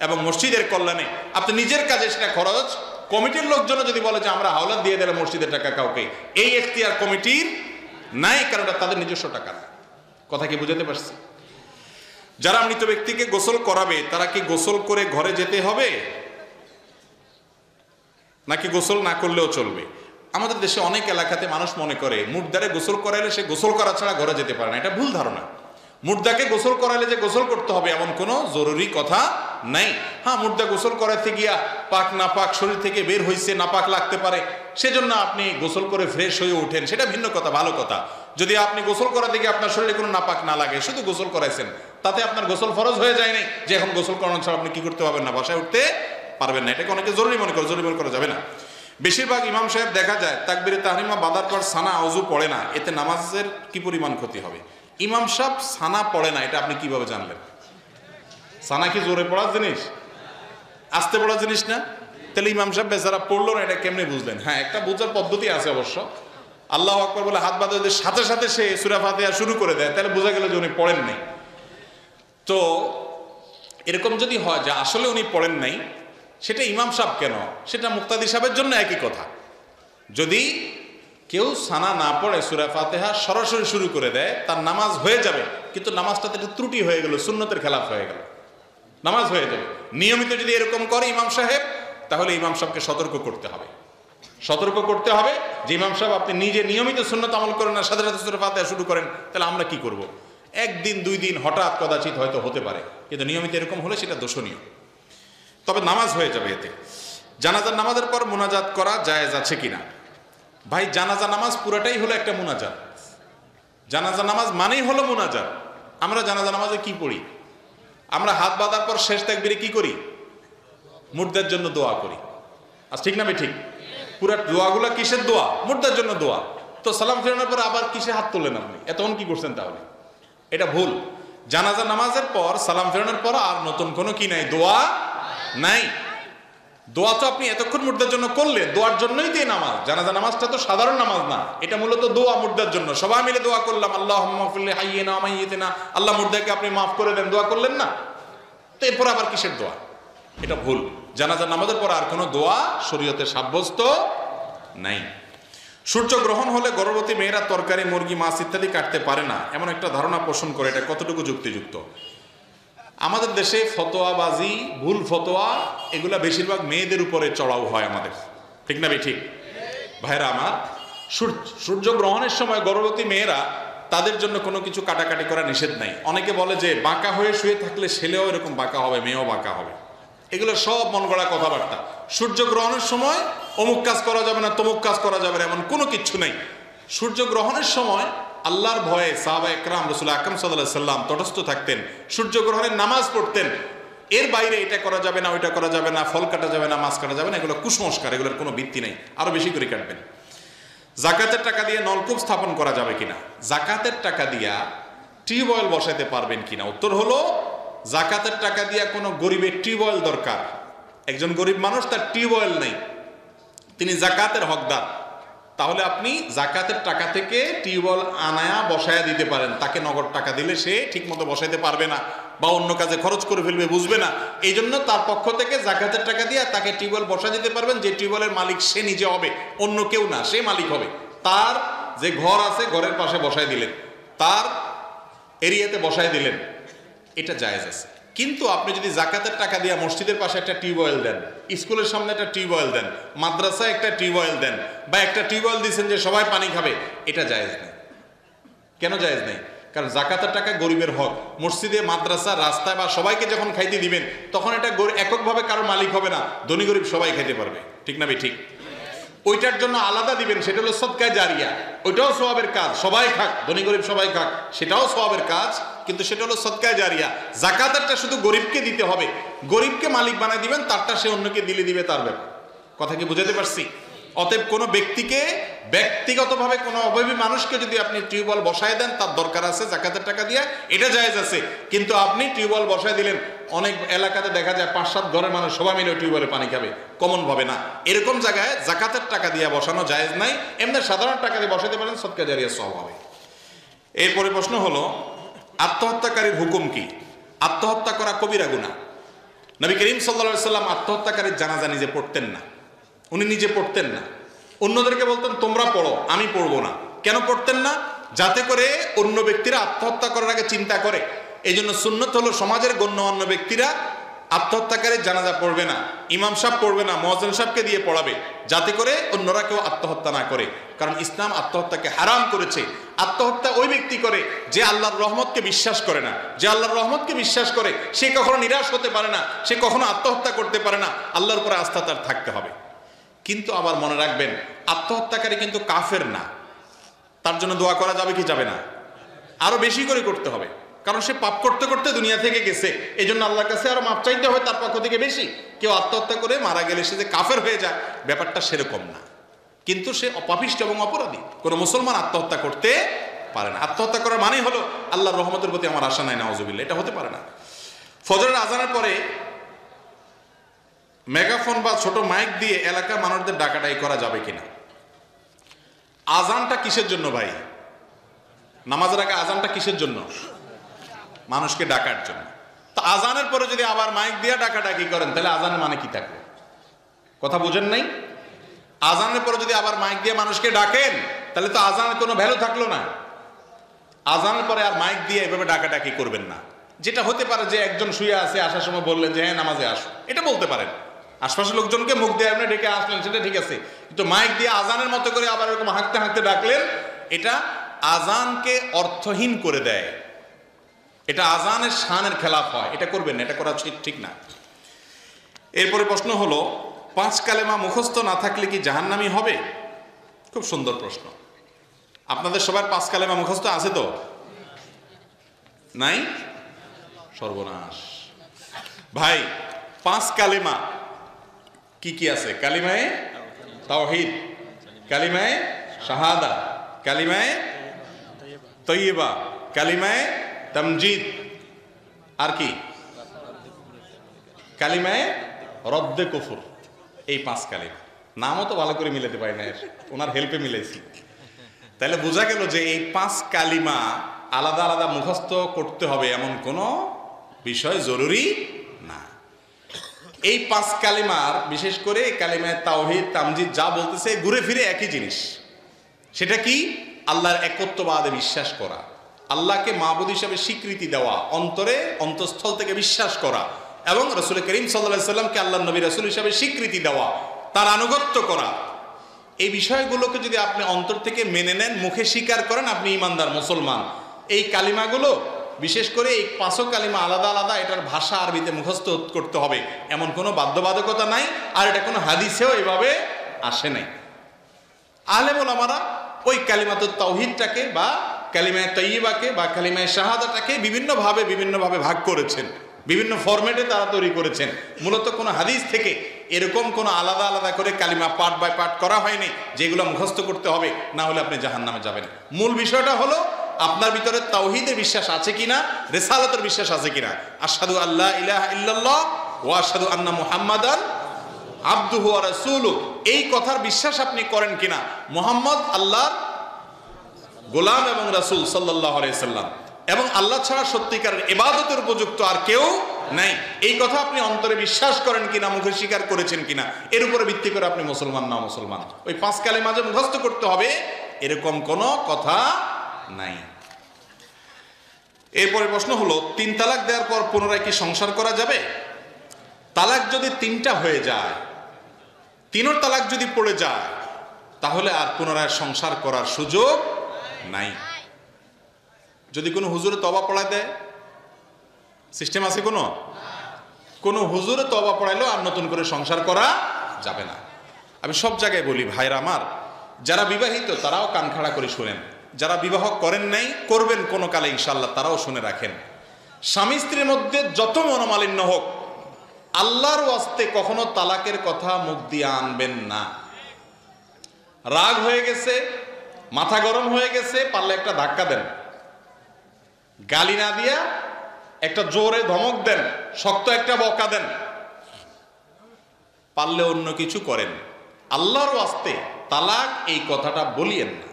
এবং মসজিদের কল্যাণে। আপনি নিজের কাজে সেটা খরচ, কমিটির লোকজন যদি বলে যে আমরা হাওলাত দিয়ে দিলাম মসজিদের টাকা কাউকে, এই এখতিয়ার কমিটির নাই, কারণ এটা তাদের নিজস্ব টাকা না। কথা কি বুঝাতে পারছি? যারা মৃত ব্যক্তিকে গোসল করাবে তারা কি গোসল করে ঘরে যেতে হবে নাকি গোসল না করলেও চলবে? আমাদের দেশে অনেক এলাকাতে মানুষ মনে করে মুর্দারে গোসল করাইলে সে গোসল করা ছাড়া ঘরে যেতে পারে না। এটা ভুল ধারণা। মুর্দাকে গোসল করাইলে যে গোসল করতে হবে এমন কোনো জরুরি কথা নাই। হ্যাঁ, মুর্দা গোসল করাতে গিয়া পাক না পাক শরীর থেকে বের হয়েছে, না পাক লাগতে পারে, সেজন্য আপনি গোসল করে ফ্রেশ হয়ে ওঠেন, সেটা ভিন্ন কথা, ভালো কথা। যদি আপনি গোসল করাতে গিয়ে আপনার শরীরে কোনো নাপাক না লাগে, শুধু গোসল করাইছেন, তাতে আপনার গোসল ফরজ হয়ে যায় নাই যে এখন গোসল করানো ছাড়া আপনি কি করতে পারবেন না, বাসায় উঠতে পারবেন না। এটাকে অনেকে জরুরি মনে করে, জরুরি মনে করা যাবে না। বেশিরভাগ ইমাম সাহেব দেখা যায় তাকবীরে তাহরিমা বাঁধার পর সানা অজু পড়ে না, এতে নামাজের কি পরিমাণ ক্ষতি হবে? ইমাম সাহেব সানা পড়ে না, এটা আপনি কিভাবে জানলেন? সানা কি জোরে পড়ার জিনিস, আস্তে পড়ার জিনিস না? তাহলে ইমাম সাহেব বেচারা পড়লো না, এটা কেমনে বুঝলেন? হ্যাঁ, একটা বোঝার পদ্ধতি আছে অবশ্য। আল্লাহু আকবার বলে হাত বাঁধে যদি সাথে সাথে সে সূরা ফাতিহা শুরু করে দেয়, তাহলে বোঝা গেল যে উনি পড়েন নাই। তো এরকম যদি হয় যে আসলে উনি পড়েন নাই, সেটা ইমাম সাহেব কেন, সেটা মুক্তাদি সাহেবের জন্য একই কথা। যদি কেউ সানা না পড়ে সূরা ফাতিহা সরাসরি শুরু করে দেয়, তার নামাজ হয়ে যাবে, কিন্তু নামাজটাতে একটা ত্রুটি হয়ে গেল, সুন্নতের খেলাফ হয়ে গেল, নামাজ হয়ে যাবে। নিয়মিত যদি এরকম করে ইমাম সাহেব, তাহলে ইমাম সাহেবকে সতর্ক করতে হবে, সতর্ক করতে হবে যে ইমাম সাহেব আপনি নিজে নিয়মিত সুন্নত আমল করেন না, সাথে সাথে সূরা ফাতিহা শুরু করেন, তাহলে আমরা কি করব? একদিন দুই দিন হঠাৎ কদাচিৎ হয়তো হতে পারে, কিন্তু নিয়মিত এরকম হলে সেটা দোষণীয়। তবে নামাজ হয়ে যাবে এতে। জানাজার নামাজের পর মুনাজাত করা জায়েজ আছে কিনা? ভাই, জানাজা নামাজ পুরাটাই হলো একটা মুনাজাত। জানাজা নামাজ মানেই হলো মুনাজাত। আমরা জানাজা নামাজে কি পড়ি? আমরা হাত বাঁধার পর শেষ তাকবীরে কি করি? মুর্দার জন্য দোয়া করি। আর ঠিক না ঠিক? পুরা দোয়াগুলো কিসের দোয়া? মুর্দার জন্য দোয়া। তো সালাম ফেরানোর পর আবার কিসে হাত তুললেন আপনি? এতক্ষণ কি করছেন তাহলে? এটা ভুল। জানাজা নামাজের পর সালাম ফেরানোর পর আর নতুন কোনো কি নাই, দোয়া নাই। দোয়া তো আপনি এতক্ষণ মুর্দার জন্য করলেন, দোয়ার জন্যই তো নামাজ। জানাজা নামাজটা তো সাধারণ নামাজ না, এটা মূলত দোয়া মুর্দার জন্য। সবাই মিলে দোয়া করলাম, আল্লাহুম্মা ফিরলি হাইয়িনা ওয়া মাইয়িতিনা, আল্লাহ মুর্দাকে আপনি মাফ করে দেন, দোয়া করলেন না? তো এরপর আবার কিসের দোয়া? এটা ভুল। জানাজা নামাজের পর আর কোনো দোয়া শরীয়তে সাব্যস্ত নাই। সূর্য গ্রহণ হলে গর্ভবতী মেয়েরা তরকারি, মুরগি, মাছ ইত্যাদি কাটতে পারে না, এমন একটা ধারণা পোষণ করে, এটা কতটুকু যুক্তিযুক্ত? আমাদের দেশে ফতোয়াবাজি, ভুল ফতোয়া, এগুলা বেশিরভাগ মেয়েদের উপরে চড়াও হয় আমাদের, ঠিক না ঠিক? ভাইরা আমার, সূর্য গ্রহণের সময় গর্ভবতী মেয়েরা, তাদের জন্য কোনো কিছু কাটাকাটি করা নিষেধ নাই। অনেকে বলে যে বাঁকা হয়ে শুয়ে থাকলে ছেলেও এরকম বাঁকা হবে, মেয়েও বাঁকা হবে। এগুলো সব মন গড়া কথাবার্তা। সূর্য গ্রহণের সময় অমুক কাজ করা যাবে না, তমুক কাজ করা যাবে না, এমন কোনো কিচ্ছু নাই। সূর্য গ্রহণের সময় আল্লাহর ভয়ে সাহাবা একরাম, রাসূল আকরাম সাল্লাল্লাহু আলাইহি সাল্লাম তটস্থ থাকতেন, সূর্য গ্রহণের নামাজ পড়তেন। এর বাইরে এটা করা যাবে না, ওইটা করা যাবে না, ফল কাটা যাবে না, মাছ কাটা যাবে না, এগুলো কুসংস্কার, এগুলোর কোনো ভিত্তি নেই। আরো বেশি করে কাটবেন। জাকাতের টাকা দিয়ে নলকূপ স্থাপন করা যাবে কিনা? জাকাতের টাকা দিয়া টিউবওয়েল বসাইতে পারবেন কিনা? উত্তর হলো, জাকাতের টাকা দিয়া কোনো গরিবের টিউবওয়েল দরকার। একজন গরিব মানুষ, তার টিউবওয়েল নেই, তিনি জাকাতের হকদার, তাহলে আপনি জাকাতের টাকা থেকে টিউবওয়েল আনায়া বসায়া দিতে পারেন। তাকে নগদ টাকা দিলে সে ঠিক মতো বসাইতে পারবে না, বা অন্য কাজে খরচ করে ফেলবে, বুঝবে না। এই জন্য তার পক্ষ থেকে জাকাতের টাকা দিয়ে তাকে টিউবওয়েল বসা দিতে পারবেন, যে টিউবওয়েলের মালিক সে নিজে হবে, অন্য কেউ না, সে মালিক হবে। তার যে ঘর আছে, ঘরের পাশে বসায় দিলেন, তার এরিয়াতে বসায় দিলেন, এটা জায়েজ আছে। কিন্তু আপনি যদি জাকাতের টাকা দিয়ে মসজিদের পাশে একটা টিউবওয়েল দেন, স্কুলের সামনে একটা টিউবওয়েল দেন, মাদ্রাসায় একটা টিউবওয়েল দেন, বা একটা টিউবওয়েল দিচ্ছেন যে সবাই পানি খাবে, এটা জায়েজ নেই। কেন জায়েজ নেই? কারণ জাকাতের টাকা গরিবের হক। মসজিদে, মাদ্রাসা, রাস্তায় বা সবাইকে যখন খাইতে দিবেন, তখন এটা এককভাবে কারো মালিক হবে না, ধনী গরিব সবাই খাইতে পারবে, ঠিক না ঠিক? ওইটার জন্য আলাদা দিবেন, সেটা হলো সদকায়ে জারিয়া, ওইটাও সওয়াবের কাজ, সবাই খাক, ধনী গরিব সবাই খাক, সেটাও সওয়াবের কাজ, কিন্তু সেটা হলো সদকায়ে জারিয়া। জাকাতেরটা শুধু গরিবকে দিতে হবে, গরিবকে মালিক বানায় দিবেন, তারটা সে অন্যকে দিবে তার ব্যাপার। কথা কি বুঝাতে পারছি? অতএব কোনো ব্যক্তিকে, ব্যক্তিগতভাবে কোনো অভাবী মানুষকে যদি আপনি টিউবওয়েল বসায় দেন, তার দরকার আছে জাকাতের টাকা দিয়ে, এটা জায়েজ আছে। কিন্তু আপনি টিউবওয়েল বসায় দিলেন, অনেক এলাকাতে দেখা যায় 5-7 ঘরের মানুষ সবাই মিলে টিউবওয়েলে পানি খাবে, কমন ভাবে না, এরকম জায়গায় জাকাতের টাকা দিয়ে বসানো জায়েজ নাই। এমনি সাধারণ টাকা দিয়ে বসাতে পারেন, সদকা জারিয়া সওয়াব হবে। এরপরে প্রশ্ন হলো, আত্মহত্যাকারীর হুকুম কি? আত্মহত্যা করা কবিরা গুনাহ। নবী করিম সাল্লাল্লাহু আলাইহি সাল্লাম আত্মহত্যাকারীর জানাজা নিজে পড়তেন না, উনি নিজে পড়তেন না, অন্যদেরকে বলতেন তোমরা পড়ো, আমি পড়বো না। কেন পড়তেন না? যাতে করে অন্য ব্যক্তিরা আত্মহত্যা করার আগে চিন্তা করে। এই জন্য সুন্নত হলো, সমাজের গণ্যমান্য ব্যক্তিরা আত্মহত্যাকারীর জানাজা পড়বে না, ইমাম সাহেব পড়বে না, মুয়াজ্জিন সাহেবকে দিয়ে পড়াবে, যাতে করে অন্যরা কেউ আত্মহত্যা না করে। কারণ ইসলাম আত্মহত্যাকে হারাম করেছে। আত্মহত্যা ওই ব্যক্তি করে যে আল্লাহর রহমতকে বিশ্বাস করে না। যে আল্লাহর রহমতকে বিশ্বাস করে, সে কখনো নিরাশ হতে পারে না, সে কখনো আত্মহত্যা করতে পারে না। আল্লাহর উপরে আস্থা তার থাকতে হবে। কিন্তু আবার মনে রাখবেন, আত্মহত্যাকারী কিন্তু কাফের না, তার জন্য দোয়া করা যাবে কি যাবে না? আরো বেশি করে করতে হবে, কারণ সে পাপ করতে করতে দুনিয়া থেকে গেছে, এই জন্য আল্লাহর কাছে আরো মাপ চাইতে হয় তার পক্ষ থেকে বেশি। কেউ আত্মহত্যা করে মারা গেলে সে যে কাফের হয়ে যায়, ব্যাপারটা সেরকম না, কিন্তু সে পাপিষ্ঠ এবং অপরাধী। কোনো মুসলমান আত্মহত্যা করতে পারে না। আত্মহত্যা করার মানে হলো আল্লাহর রহমতের প্রতি আমার আশা নাই, নাউজুবিল্লাহ, এটা হতে পারে না। ফজরের আজানের পরে মেগাফোন বা ছোট মাইক দিয়ে এলাকার মানুষদের ডাকাডাকি করা যাবে কিনা? আজানটা কিসের জন্য ভাই? নামাজের আগে আজানটা কিসের জন্য? মানুষকে ডাকার জন্য। তো আজানের পরে যদি আবার মাইক দিয়ে ডাকাডাকি করেন তাহলে আজানের মানে কি থাকবে? কথা বুঝেন নাই? আজানের পরে যদি আবার মাইক দিয়ে মানুষকে ডাকেন তাহলে তো আজানের কোনো ভ্যালু থাকলো না। আজানের পরে আর মাইক দিয়ে এভাবে ডাকাডাকি করবেন না। যেটা হতে পারে যে একজন শুয়ে আছে, আসার সময় বললেন যে হ্যাঁ নামাজে আসো, এটা বলতে পারেন। আশপাশের লোকজনকে মুখ দিয়ে আপনি ডেকে আসলেন, সেটা ঠিক আছে, কিন্তু মাইক দিয়ে আজানের মতো করে আবার এরকম হাঁকতে হাঁকতে ডাকলেন, এটা আজানকে অর্থহীন করে দেয়। এটা আজানের শানের খেলাফ হয়, এটা করবেন না, এটা করা ঠিক না। এরপরে প্রশ্ন হলো, 5 কালেমা মুখস্থ না থাকলে কি জাহান্নামী হবে? খুব সুন্দর প্রশ্ন। আপনাদের সবার 5 কালেমা মুখস্থ আছে তো? নাই? সর্বনাশ ভাই। 5 কালেমা কি কি আছে? কালিমায়ে তাওহীদ, কালিমায়ে শাহাদা, কালিমায়ে তয়্যিবা, কালিমায়ে তামজিদ, আর কি কালিমায়ে রদ্দে কুফর। এই 5 কালিমা নামও তো ভালো করে মিলাতে পারি না, ওনার হেল্পে মিলাইছি। তাহলে বোঝা গেল যে এই 5 কালিমা আলাদা আলাদা মুখস্থ করতে হবে এমন কোনো বিষয় জরুরি না। এই 5 কালিমার বিশেষ করে কালিমায়ে তাওহীদ, তামজিদ যা বলতেছে ঘুরে ফিরে একই জিনিস। সেটা কি? আল্লাহর একত্ববাদে বিশ্বাস করা, আল্লাহকে মাবুদ হিসাবে স্বীকৃতি দেওয়া, অন্তরে অন্তঃস্থল থেকে বিশ্বাস করা, এবং রাসূল করিম সাল্লাল্লাহু আলাইহি সাল্লামকে আল্লাহর নবী রাসূল হিসাবে স্বীকৃতি দেওয়া, তার আনুগত্য করা। এই বিষয়গুলোকে যদি আপনি অন্তর থেকে মেনে নেন, মুখে স্বীকার করেন, আপনি ঈমানদার মুসলমান। এই কালিমাগুলো বিশেষ করে এই 5 কালিমা আলাদা আলাদা, এটার ভাষা আরবিতে মুখস্থ করতে হবে এমন কোনো বাধ্যবাধকতা নাই, আর এটা কোনো হাদিসেও এভাবে আসে নাই। আলেম ওলামারা ওই কালিমাতুত তাওহীদটাকে বা কালিমায়ে তাইয়্যিবাকে বা কালিমায়ে শাহাদাটাকে বিভিন্নভাবে ভাগ করেছেন, বিভিন্ন ফরম্যাটে তারা তৈরি করেছেন। মূলত কোনো হাদিস থেকে এরকম কোনো আলাদা আলাদা করে কালিমা পার্ট বাই পার্ট করা হয়নি যেগুলো মুখস্থ করতে হবে, না হলে আপনি জাহান্নামে যাবেন। মূল বিষয়টা হলো আপনার ভিতরে তাওহীদের বিশ্বাস আছে কিনা, রিসালাতের বিশ্বাস আছে কিনা। আশহাদু আল্লা ইলাহা ইল্লাল্লাহ ওয়া আশহাদু আন্না মুহাম্মাদান আবদুহু ওয়া রাসূলুহু, এই কথার বিশ্বাস আপনি করেন কিনা। মুহাম্মদ আল্লাহর গোলাম এবং রাসূল সাল্লাল্লাহু আলাইহি সাল্লাম, এবং আল্লাহ ছাড়া সত্যিকারের ইবাদতের উপযুক্ত আর কেউ নাই, এই কথা আপনি অন্তরে বিশ্বাস করেন কিনা, মুখে স্বীকার করেছেন কিনা, এর উপরে ভিত্তি করে আপনি মুসলমান না মুসলমান। ওই 5 কালিমা যে মুখস্থ করতে হবে এরকম কোনো কথা নাই। এরপরে প্রশ্ন হলো, 3 তালাক দেওয়ার পর পুনরায় কি সংসার করা যাবে? তালাক যদি 3টা হয়ে যায়, 3 তালাক যদি পড়ে যায়, তাহলে আর পুনরায় সংসার করার সুযোগ নাই। যদি কোনো হুজুরে তওবা পড়ায় দেয়, সিস্টেম আছে কোনো হুজুরে তওবা পড়াইলেও আর নতুন করে সংসার করা যাবে না। আমি সব জায়গায় বলি ভাইরা আমার, যারা বিবাহিত তারাও কান খাড়া করে শুনেন, যারা বিবাহ করেন নাই, করবেন কোনো কালে ইনশাআল্লাহ, তারাও শুনে রাখেন। স্বামী স্ত্রীর মধ্যে যত মনোমালিন্য হোক, আল্লাহর ওয়াস্তে কখনো তালাকের কথা মুখ দিয়ে আনবেন না। রাগ হয়ে গেছে, মাথা গরম হয়ে গেছে, পারলে একটা ধাক্কা দেন, গালি না দিয়া একটা জোরে ধমক দেন, শক্ত একটা বকা দেন, পারলে অন্য কিছু করেন। আল্লাহর ওয়াস্তে তালাক এই কথাটা বলিয়েন না।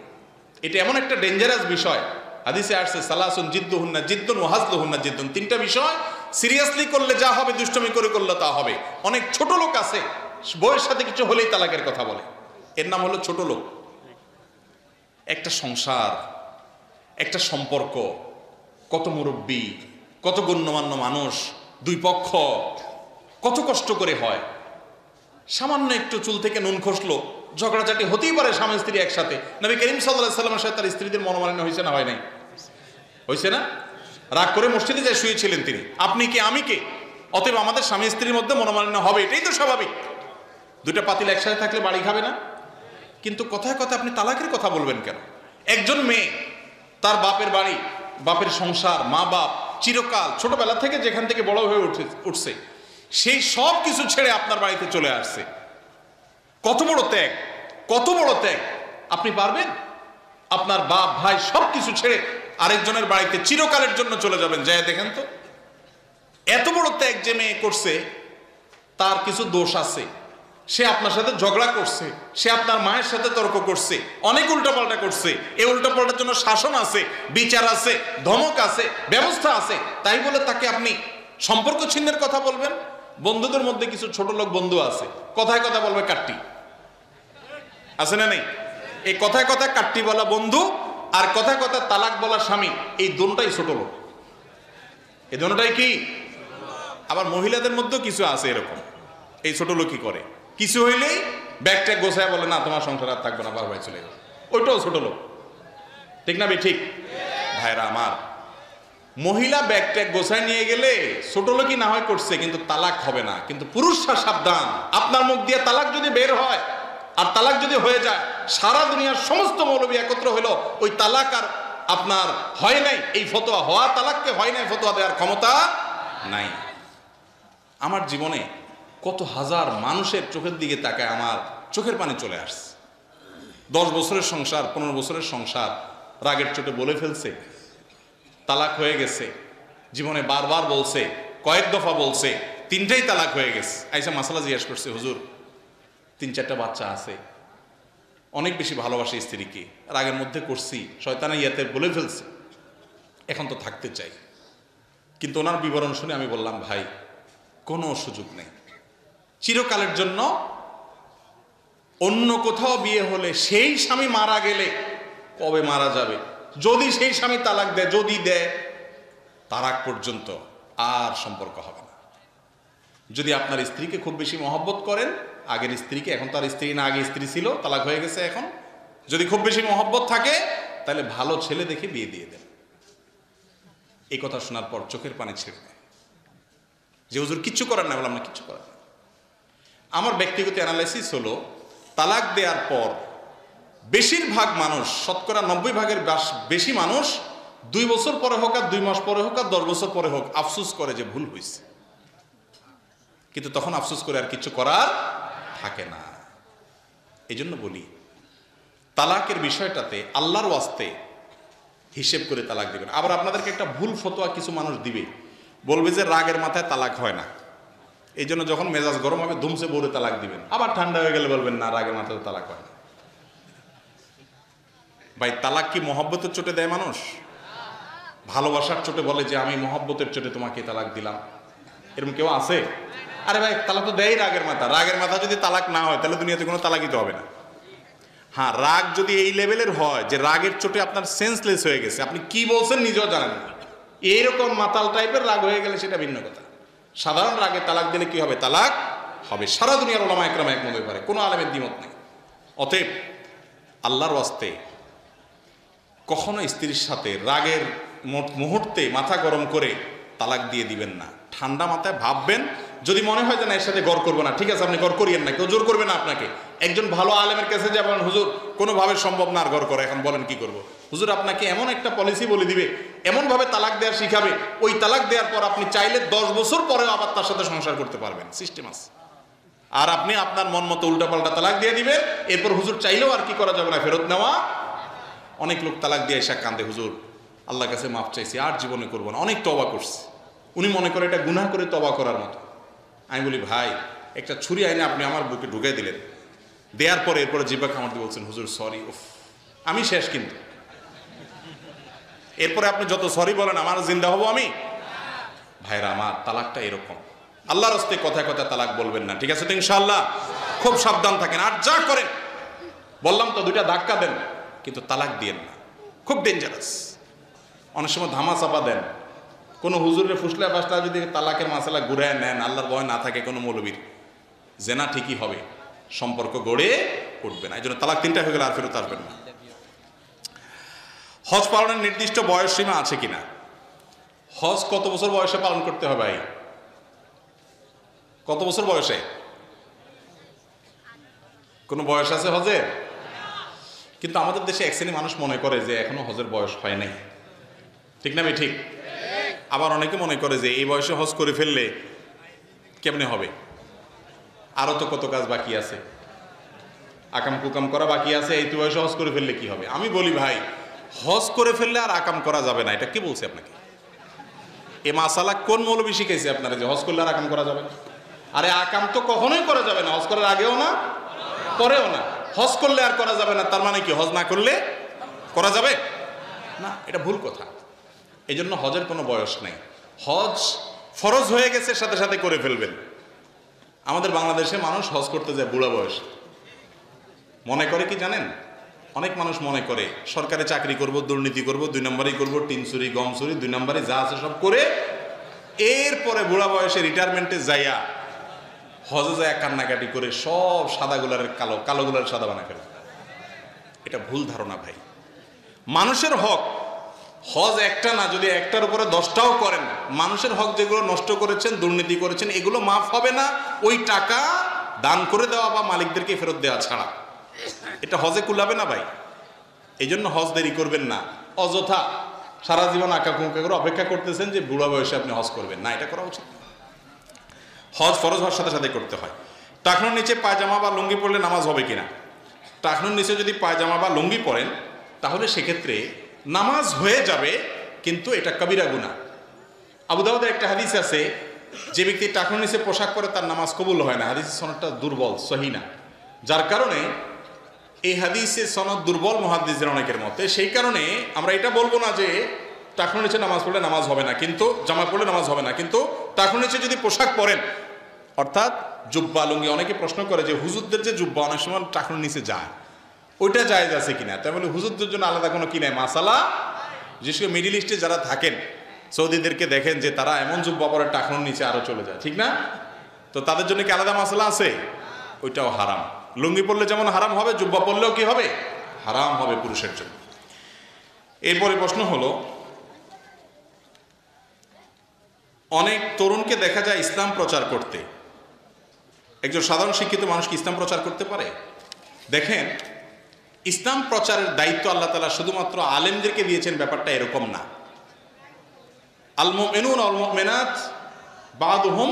এটা এমন একটা ডেঞ্জারাস বিষয়। হাদিসে আসছে সালাসুন জিদ্দুহুন্না জিদ্দুন ওয়া হাজলুহুন্না জিদ্দুন, 3টা বিষয় সিরিয়াসলি করলে যা হবে, দুষ্টমি করে করলে তা হবে। অনেক ছোট লোক আছে, বউয়ের সাথে কিছু হলেই তালাকের কথা বলে, এর নাম হলো ছোট লোক। একটা সংসার, একটা সম্পর্ক, কত মুরব্বী, কত গণ্যমান্য মানুষ, 2 পক্ষ কত কষ্ট করে হয়। সামান্য একটু চুল থেকে নুন খসলো, ঝগড়াঝাটি হতেই পারে স্বামী স্ত্রী একসাথে। নবী করিম সাল্লাল্লাহু আলাইহি সাল্লামের সাথে তার স্ত্রীদের মনোমালিন্য হয়েছে না হয় নাই? হয়েছে না? রাগ করে মসজিদে যায় শুয়েছিলেন তিনি, আপনি কে আমি কে, অতএব আমাদের স্বামী স্ত্রীর মধ্যে মনোমালিন্য হবে, এটাই তো স্বাভাবিক। 2টা পাতিল একসাথে থাকলে বাড়ি খাবে না? কিন্তু কথায় কথায় আপনি তালাকের কথা বলবেন কেন? একজন মেয়ে তার বাপের বাড়ি, বাপের সংসার, মা বাপ, চিরকাল ছোটবেলা থেকে যেখান থেকে বড় হয়ে উঠছে, সেই সব কিছু ছেড়ে আপনার বাড়িতে চলে আসছে। কত বড় ত্যাগ, কত বড় ত্যাগ! আপনি পারবেন আপনার বাপ ভাই সব কিছু ছেড়ে আরেকজনের বাড়িতে চিরকালের জন্য চলে যাবেন? যায় দেখেন তো, এত বড় ত্যাগ যে মেয়ে করছে তার কিছু দোষ আছে, সে আপনার সাথে ঝগড়া করছে, সে আপনার মায়ের সাথে তর্ক করছে, অনেক উল্টাপাল্টা করছে। এই উল্টাপাল্টার জন্য শাসন আছে, বিচার আছে, ধমক আছে, ব্যবস্থা আছে, তাই বলে তাকে আপনি সম্পর্ক ছিন্নের কথা বলবেন? বন্ধুদের মধ্যে কিছু ছোট লোক বন্ধু আছে, কথায় কথা বলবে কাট্টি, আছে না নেই? এই কথায় কথা কাট্টি বলা বন্ধু আর কথায় কথা তালাক বলা স্বামী, এই দুটোটাই ছোট লোক, এই দুটোটাই কি? আবার মহিলাদের মধ্যেও কিছু আছে এরকম, এই ছোট লোকই করে, কিছু হইলেই ব্যাগটা গোছায় বলে না তোমার সংসার আর থাকবে না, বার হয়ে চলে যাবে, ওইটাও ছোট লোক, ঠিক না ঠিক? ভাইরা আমার, মহিলা ব্যাগটা গোছায় নিয়ে গেলে ছোট লোকই না হয় করছে, কিন্তু তালাক হবে না। কিন্তু পুরুষরা সাবধান, আপনার মুখ দিয়ে তালাক যদি বের হয় আর তালাক যদি হয়ে যায়, সারা দুনিয়ার সমস্ত মৌলবী একত্র হলো ওই তালাক আর আপনার হয় নাই এই ফতোয়া, হওয়া তালাককে হয় নাই ফতোয়া দেওয়ার ক্ষমতা নাই। আমার জীবনে কত হাজার মানুষের চোখের দিকে তাকায় আমার চোখের পানি চলে আসছে। 10 বছরের সংসার, 15 বছরের সংসার, রাগের চোটে বলে ফেলছে, তালাক হয়ে গেছে, জীবনে বারবার বলছে, কয়েক দফা বলছে, 3টাই তালাক হয়ে গেছে। আইসা মাসালা জিজ্ঞেস করছে, হুজুর 3-4টা বাচ্চা আছে, অনেক বেশি ভালোবাসে স্ত্রীকে, রাগের মধ্যে করছি, শয়তানে ইয়াতে বলে ফেলছে, এখন তো থাকতে চাই। কিন্তু ওনার বিবরণ শুনে আমি বললাম, ভাই কোনো সুযোগ নেই, চিরকালের জন্য অন্য কোথাও বিয়ে হলে সেই স্বামী মারা গেলে কবে মারা যাবে, যদি সেই স্বামী তালাক দেয়, যদি দেয়, তালাক পর্যন্ত আর সম্পর্ক হবে না। যদি আপনার স্ত্রীকে খুব বেশি মহব্বত করেন, আগের স্ত্রীকে, এখন তার স্ত্রী না, আগে স্ত্রী ছিল, তালাক হয়ে গেছে, এখন যদি খুব বেশি মহব্বত থাকে তাহলে ভালো ছেলে দেখে বিয়ে দিয়ে দেন। এই কথা শোনার পর চোখের পানি ছেড়ে দেয় যে হুজুর কিচ্ছু করার না। বললাম না, কিচ্ছু করার না। আমার ব্যক্তিগত অ্যানালাইসিস হলো, তালাক দেওয়ার পর বেশিরভাগ মানুষ, শতকরা 90 ভাগের বেশি মানুষ 2 বছর পরে হোক আর 2 মাস পরে হোক আর 10 বছর পরে হোক আফসোস করে যে ভুল হয়েছে, কিন্তু তখন আফসোস করে আর কিছু করার থাকে না। এই জন্য বলি, তালাকের বিষয়টাতে আল্লাহর ওয়াস্তে হিসেব করে তালাক দিবেন। আবার আপনাদেরকে একটা ভুল ফতোয়া কিছু মানুষ দিবে, বলবে যে রাগের মাথায় তালাক হয় না, এই জন্য যখন মেজাজ গরম হবে ধুমসে বলে তালাক দিবেন, আবার ঠান্ডা হয়ে গেলে বলবেন না রাগের মাথায় তালাক হয় না। ভাই, তালাক কি মহব্বতের চোটে দেয় মানুষ? ভালোবাসার চোটে বলে যে আমি মহব্বতের চোটে তোমাকে তালাক দিলাম, এরকম কেউ আছে? আরে ভাই, তালাক তো দেয় রাগের মাথা। রাগের মাথা যদি তালাক না হয় তাহলে দুনিয়াতে কোনো তালাকই তো হবে না। হ্যাঁ, রাগ যদি এই লেভেলের হয় যে রাগের চোটে আপনার সেন্সলেস হয়ে গেছে, আপনি কি বলছেন নিজেও জানেন না, এইরকম মাতাল টাইপের রাগ হয়ে গেলে সেটা ভিন্ন কথা। সাধারণ রাগে তালাক দিলে কি হবে? তালাক হবে। সারা দুনিয়ার ওলামা একরাম একমত হতে পারে, কোনো আলেমের দ্বিমত নেই। অতএব আল্লাহর ওয়াস্তে কখনো স্ত্রীর সাথে রাগের মুহূর্তে মাথা গরম করে তালাক দিয়ে দিবেন না। ঠান্ডা মাথায় ভাববেন, যদি মনে হয় যে না এর সাথে গড় করবো না, ঠিক আছে, আপনি গড় করিয়েন না, কেউ জোর করবে না আপনাকে। একজন ভালো আলেমের কাছে যাবেন, হুজুর কোনোভাবে সম্ভব না আর গড় করা, এখন বলেন কি করব? হুজুর আপনাকে এমন একটা পলিসি বলে দিবে, এমনভাবে তালাক দেওয়ার শিখাবে, ওই তালাক দেওয়ার পর আপনি চাইলে 10 বছর পরেও আবার তার সাথে সংসার করতে পারবেন, সিস্টেম আছে। আর আপনি আপনার মন মতো উল্টাপাল্টা তালাক দিয়ে দিবেন, এরপর হুজুর চাইলেও আর কি করা যাবে না, ফেরত নেওয়া। অনেক লোক তালাক দিয়ে এসে কান্দে, হুজুর আল্লাহর কাছে মাফ চাইছি, আর জীবনে করবো না, অনেক তওবা করছে। উনি মনে করে এটা গুনাহ করে তওবা করার মতো। আমি বলি, ভাই একটা ছুরি আইনে আপনি আমার বুকে ঢুকে দিলেন, দেওয়ার পরে এরপরে জিব্বা কামড় দিয়ে বলছেন হুজুর সরি, উফ আমি শেষ। কিন্তু এরপরে আপনি যত সরি বলেন আমার জিন্দা হব আমি? ভাইরা আমার, তালাকটা এরকম, আল্লাহর রাস্তে কথায় কথায় তালাক বলবেন না, ঠিক আছে তো ইনশাআল্লাহ? খুব সাবধান থাকেন, আর যা করেন বললাম তো 2টা ধাক্কা দেন, কিন্তু তালাক দিয়েন না, খুব ডেঞ্জারাস। অনেক সময় ধামা চাপা দেন, কোনো হুজুরের ফুসলা ফাসলা যদি তালাকের মাসালা ঘুরায় নেন, আল্লাহর ভয় না থাকে কোনো মৌলবীর, জেনা ঠিকই হবে, সম্পর্ক গড়ে উঠবে না। এই জন্য তালাক 3টা হয়ে গেলে আর ফেরত আসবেন না। হজ পালনের নির্দিষ্ট বয়স সীমা আছে কিনা? হজ কত বছর বয়সে পালন করতে হবে? ভাই কত বছর বয়সে? কোনো বয়স আছে হজের? কিন্তু আমাদের দেশে এক শ্রেণী মানুষ মনে করে যে এখনো হজের বয়স হয় নাই, ঠিক না? ঠিক। আবার অনেকে মনে করে যে এই বয়সে হজ করে ফেললে কেমনে হবে, আরো তো কত কাজ বাকি আছে, আকাম কুকাম করা বাকি আছে, এই বয়সে হজ করে ফেললে কি হবে? আমি বলি ভাই, হজ করে ফেললে আর আকাম করা যাবে না, এটা কে বলছে আপনাকে? এ মাসালা কোন মৌলবী শিখাইছে আপনারা যে হজ করলে আর আকাম করা যাবে না? আরে আকাম তো কখনোই করা যাবে না, হজ করার আগেও না পরেও না। হজ করলে আর করা যাবে না, তার মানে কি হজ না করলে করা যাবে না? এটা ভুল কথা। এই জন্য হজের কোনো বয়স নেই। হজ ফরজ হয়ে গেছে, সাথে সাথে করে ফেলবেন। আমাদের বাংলাদেশে মানুষ হজ করতে যায় বুড়া বয়স। মনে করে কি জানেন, অনেক মানুষ মনে করে সরকারি চাকরি করব, দুর্নীতি করব, 2 নম্বরই করব, টিন চুরি গম চুরি, 2 নম্বরই যা আছে সব করে এরপরে বুড়া বয়সে রিটায়ারমেন্টে যাইয়া হজে যায় কান্নাকাটি করে সব সাদাগুলার কালো, কালোগুলার সাদা বানা ফেলে। এটা ভুল ধারণা ভাই। মানুষের হক, হজ একটা না, যদি একটার উপরে 10টাও করেন, মানুষের হক যেগুলো নষ্ট করেছেন, দুর্নীতি করেছেন, এগুলো মাফ হবে না ওই টাকা দান করে দেওয়া বা মালিকদেরকে ফেরত দেওয়া ছাড়া। এটা হজে কুলাবে না ভাই। এই জন্য হজ দেরি করবেন না। অযথা সারা জীবন আঁকাকুঁকা করে অপেক্ষা করতেছেন যে বুড়া বয়সে আপনি হজ করবেন না, এটা করা উচিত। হজ ফরজ হওয়ার সাথে সাথে করতে হয়। টাকনুর নিচে পায়জামা বা লুঙ্গি পরলে নামাজ হবে কিনা? টাকনুর নিচে যদি পায়জামা বা লুঙ্গি পরেন তাহলে সেক্ষেত্রে নামাজ হয়ে যাবে, কিন্তু এটা কবিরা গুনাহ। আবু দাউদের একটা হাদিস আছে, যে ব্যক্তি টাকনুর নিচে পোশাক পরে তার নামাজ কবুল হয় না। হাদিসের সনদটা দুর্বল, সহিহ না। যার কারণে এই হাদিসের সনদ দুর্বল মুহাদ্দিসদের অনেকের মতে। সেই কারণে আমরা এটা বলবো না যে টাকনুর নিচে নামাজ পড়লে নামাজ হবে না, কিন্তু জামা পড়লে নামাজ হবে না, কিন্তু টাকনুর নিচে যদি পোশাক পরেন, অর্থাৎ জুব্বা লুঙ্গি, অনেকে প্রশ্ন করে যে হুজুরদের যে জুব্বা অনেক সময় টাকনুর নিচে যায়, ওইটা জায়েজ আছে কিনা? তাই বলে হুজুরদের জন্য আলাদা কোনো কি নাই মাসালা। বিশেষ করে মিডিল ইস্টে যারা থাকেন, সৌদিদেরকে দেখেন যে তারা এমন জুব্বা পরে টাকনুর নিচে আরো চলে যায়, ঠিক না? তো তাদের জন্য কি আলাদা মাসালা আছে? ওইটাও হারাম। লুঙ্গি পরলে যেমন হারাম হবে, জুব্বা পরলেও কি হবে? হারাম হবে পুরুষের জন্য। এরপরে প্রশ্ন হলো, অনেক তরুণকে দেখা যায় ইসলাম প্রচার করতে। একজন সাধারণ শিক্ষিত মানুষ কি ইসলাম প্রচার করতে পারে? দেখেন, ইসলাম প্রচারের দায়িত্ব আল্লাহ তাআলা শুধুমাত্র আলেমদেরকে দিয়েছেন, ব্যাপারটা এরকম না। আল মুমিনুন ওয়াল মুমিনাত বাদুহুম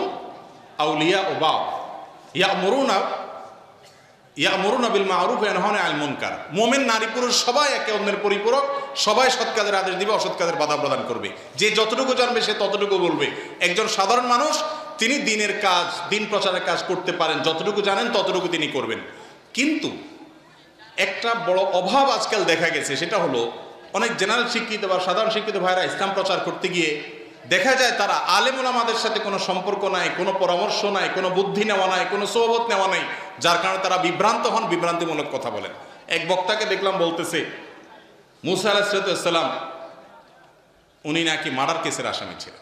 আউলিয়া ও বাদ ইয়ামুরুনা বিল মারুফ ওয়া ইয়ানহাউনা আনিল মুনকার। মুমিন নারী পুরুষ সবাই একে অন্যের পরিপূরক, সবাই সৎ কাজের আদেশ দিবে, অসৎ কাজের বাধা প্রদান করবে। যে যতটুকু জানবে সে ততটুকু বলবে। একজন সাধারণ মানুষ তিনি দিনের কাজ, দিন প্রচারের কাজ করতে পারেন, যতটুকু জানেন ততটুকু তিনি করবেন। কিন্তু একটা বড় অভাব আজকাল দেখা গেছে, সেটা হলো অনেক জেনারেল শিক্ষিত বা সাধারণ শিক্ষিত ভাইরা ইসলাম প্রচার করতে গিয়ে দেখা যায় তারা আলেম ওলামাদের সাথে কোনো সম্পর্ক নাই, কোনো পরামর্শ নাই, কোনো বুদ্ধি নেওয়া নাই, কোনো সোহবত নেওয়া নাই, যার কারণে তারা বিভ্রান্ত হন, বিভ্রান্তিমূলক কথা বলেন। এক বক্তাকে দেখলাম বলতেছে মুসা আলাইহিস সালাম উনি নাকি মার্ডার কেসের আসামি ছিলেন।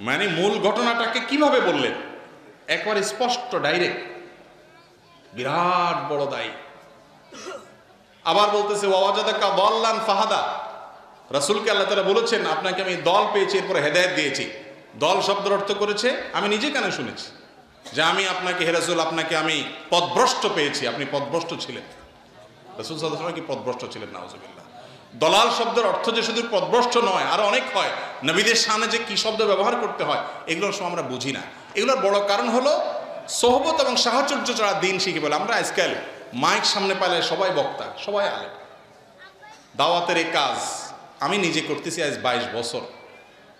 মানে মূল ঘটনাটাকে কিভাবে বললেন, একবার স্পষ্ট, ডাইরেক্ট, বিরাট বড় দায়ী। আবার বলতেছে ওয়াজাদাকা দাল্লান ফাহাদা, রাসূলকে আল্লাহ তাআলা বলেছেন আপনাকে আমি দল পেয়েছি, এরপর হেদায়েত দিয়েছি। দল শব্দের অর্থ করেছে, আমি নিজে কানে শুনেছি যে আমি আপনাকে, হে রাসূল, আপনাকে আমি পথভ্রষ্ট পেয়েছি, আপনি পথভ্রষ্ট ছিলেন। রাসূল সাল্লাল্লাহু আলাইহি ওয়াসাল্লাম কি পথভ্রষ্ট ছিলেন? নাউজুবিল্লাহ। দলাল শব্দের অর্থ যে শুধু পথভ্রষ্ট নয়, আরো অনেক হয়। নবীদের সামনে যে কি শব্দ ব্যবহার করতে হয় এগুলোর সময় আমরা বুঝি না। এগুলোর বড় কারণ হলো সোহবত এবং সাহচর্য ছাড়া দিন শিখে বলে। আমরা আজকাল মাইক সামনে পাইলে সবাই বক্তা, সবাই আলেম। দাওয়াতের এই কাজ আমি নিজে করতেছি আজ 22 বছর।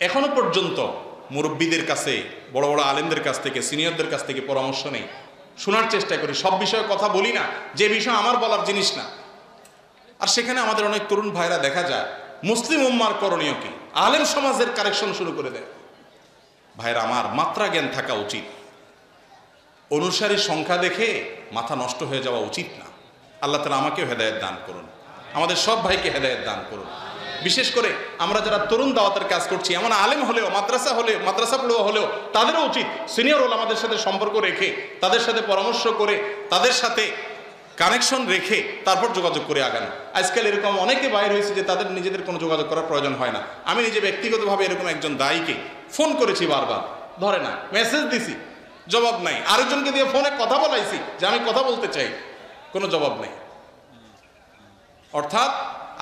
এখনো পর্যন্ত মুরব্বীদের কাছে, বড় বড় আলেমদের কাছ থেকে, সিনিয়রদের কাছ থেকে পরামর্শ নেই, শোনার চেষ্টা করি। সব বিষয়ে কথা বলি না যে বিষয় আমার বলার জিনিস না। আর সেখানে আমাদের অনেক তরুণ ভাইরা দেখা যায় মুসলিম উম্মার করণীয় কি, আলেম সমাজের কারেকশন শুরু করে দেয়। ভাইরা আমার, মাত্রা জ্ঞান থাকা উচিত। অনুসারী সংখ্যা দেখে মাথা নষ্ট হয়ে যাওয়া উচিত না। আল্লাহ তাআলা আমাকেও হেদায়েত দান করুন, আমাদের সব ভাইকে হেদায়েত দান করুন। বিশেষ করে আমরা যারা তরুণ দাওয়াতের কাজ করছি, এমন আলেম হলেও, মাদ্রাসা পড়ুয়া হলেও তাদেরও উচিত সিনিয়র ওলামাদের সাথে সম্পর্ক রেখে, তাদের সাথে পরামর্শ করে, তাদের সাথে কানেকশন রেখে তারপর যোগাযোগ করে আগানো। আজকাল এরকম অনেকে বাইর হয়েছে যে তাদের নিজেদের কোনো যোগাযোগ করার প্রয়োজন হয় না। আমি নিজে ব্যক্তিগতভাবে এরকম একজন দায়ীকে ফোন করেছি, বারবার ধরে না, মেসেজ দিছি, জবাব নাই। আরেকজনকে দিয়ে ফোনে কথা বলাইছি যে আমি কথা বলতে চাই, কোনো জবাব নেই। অর্থাৎ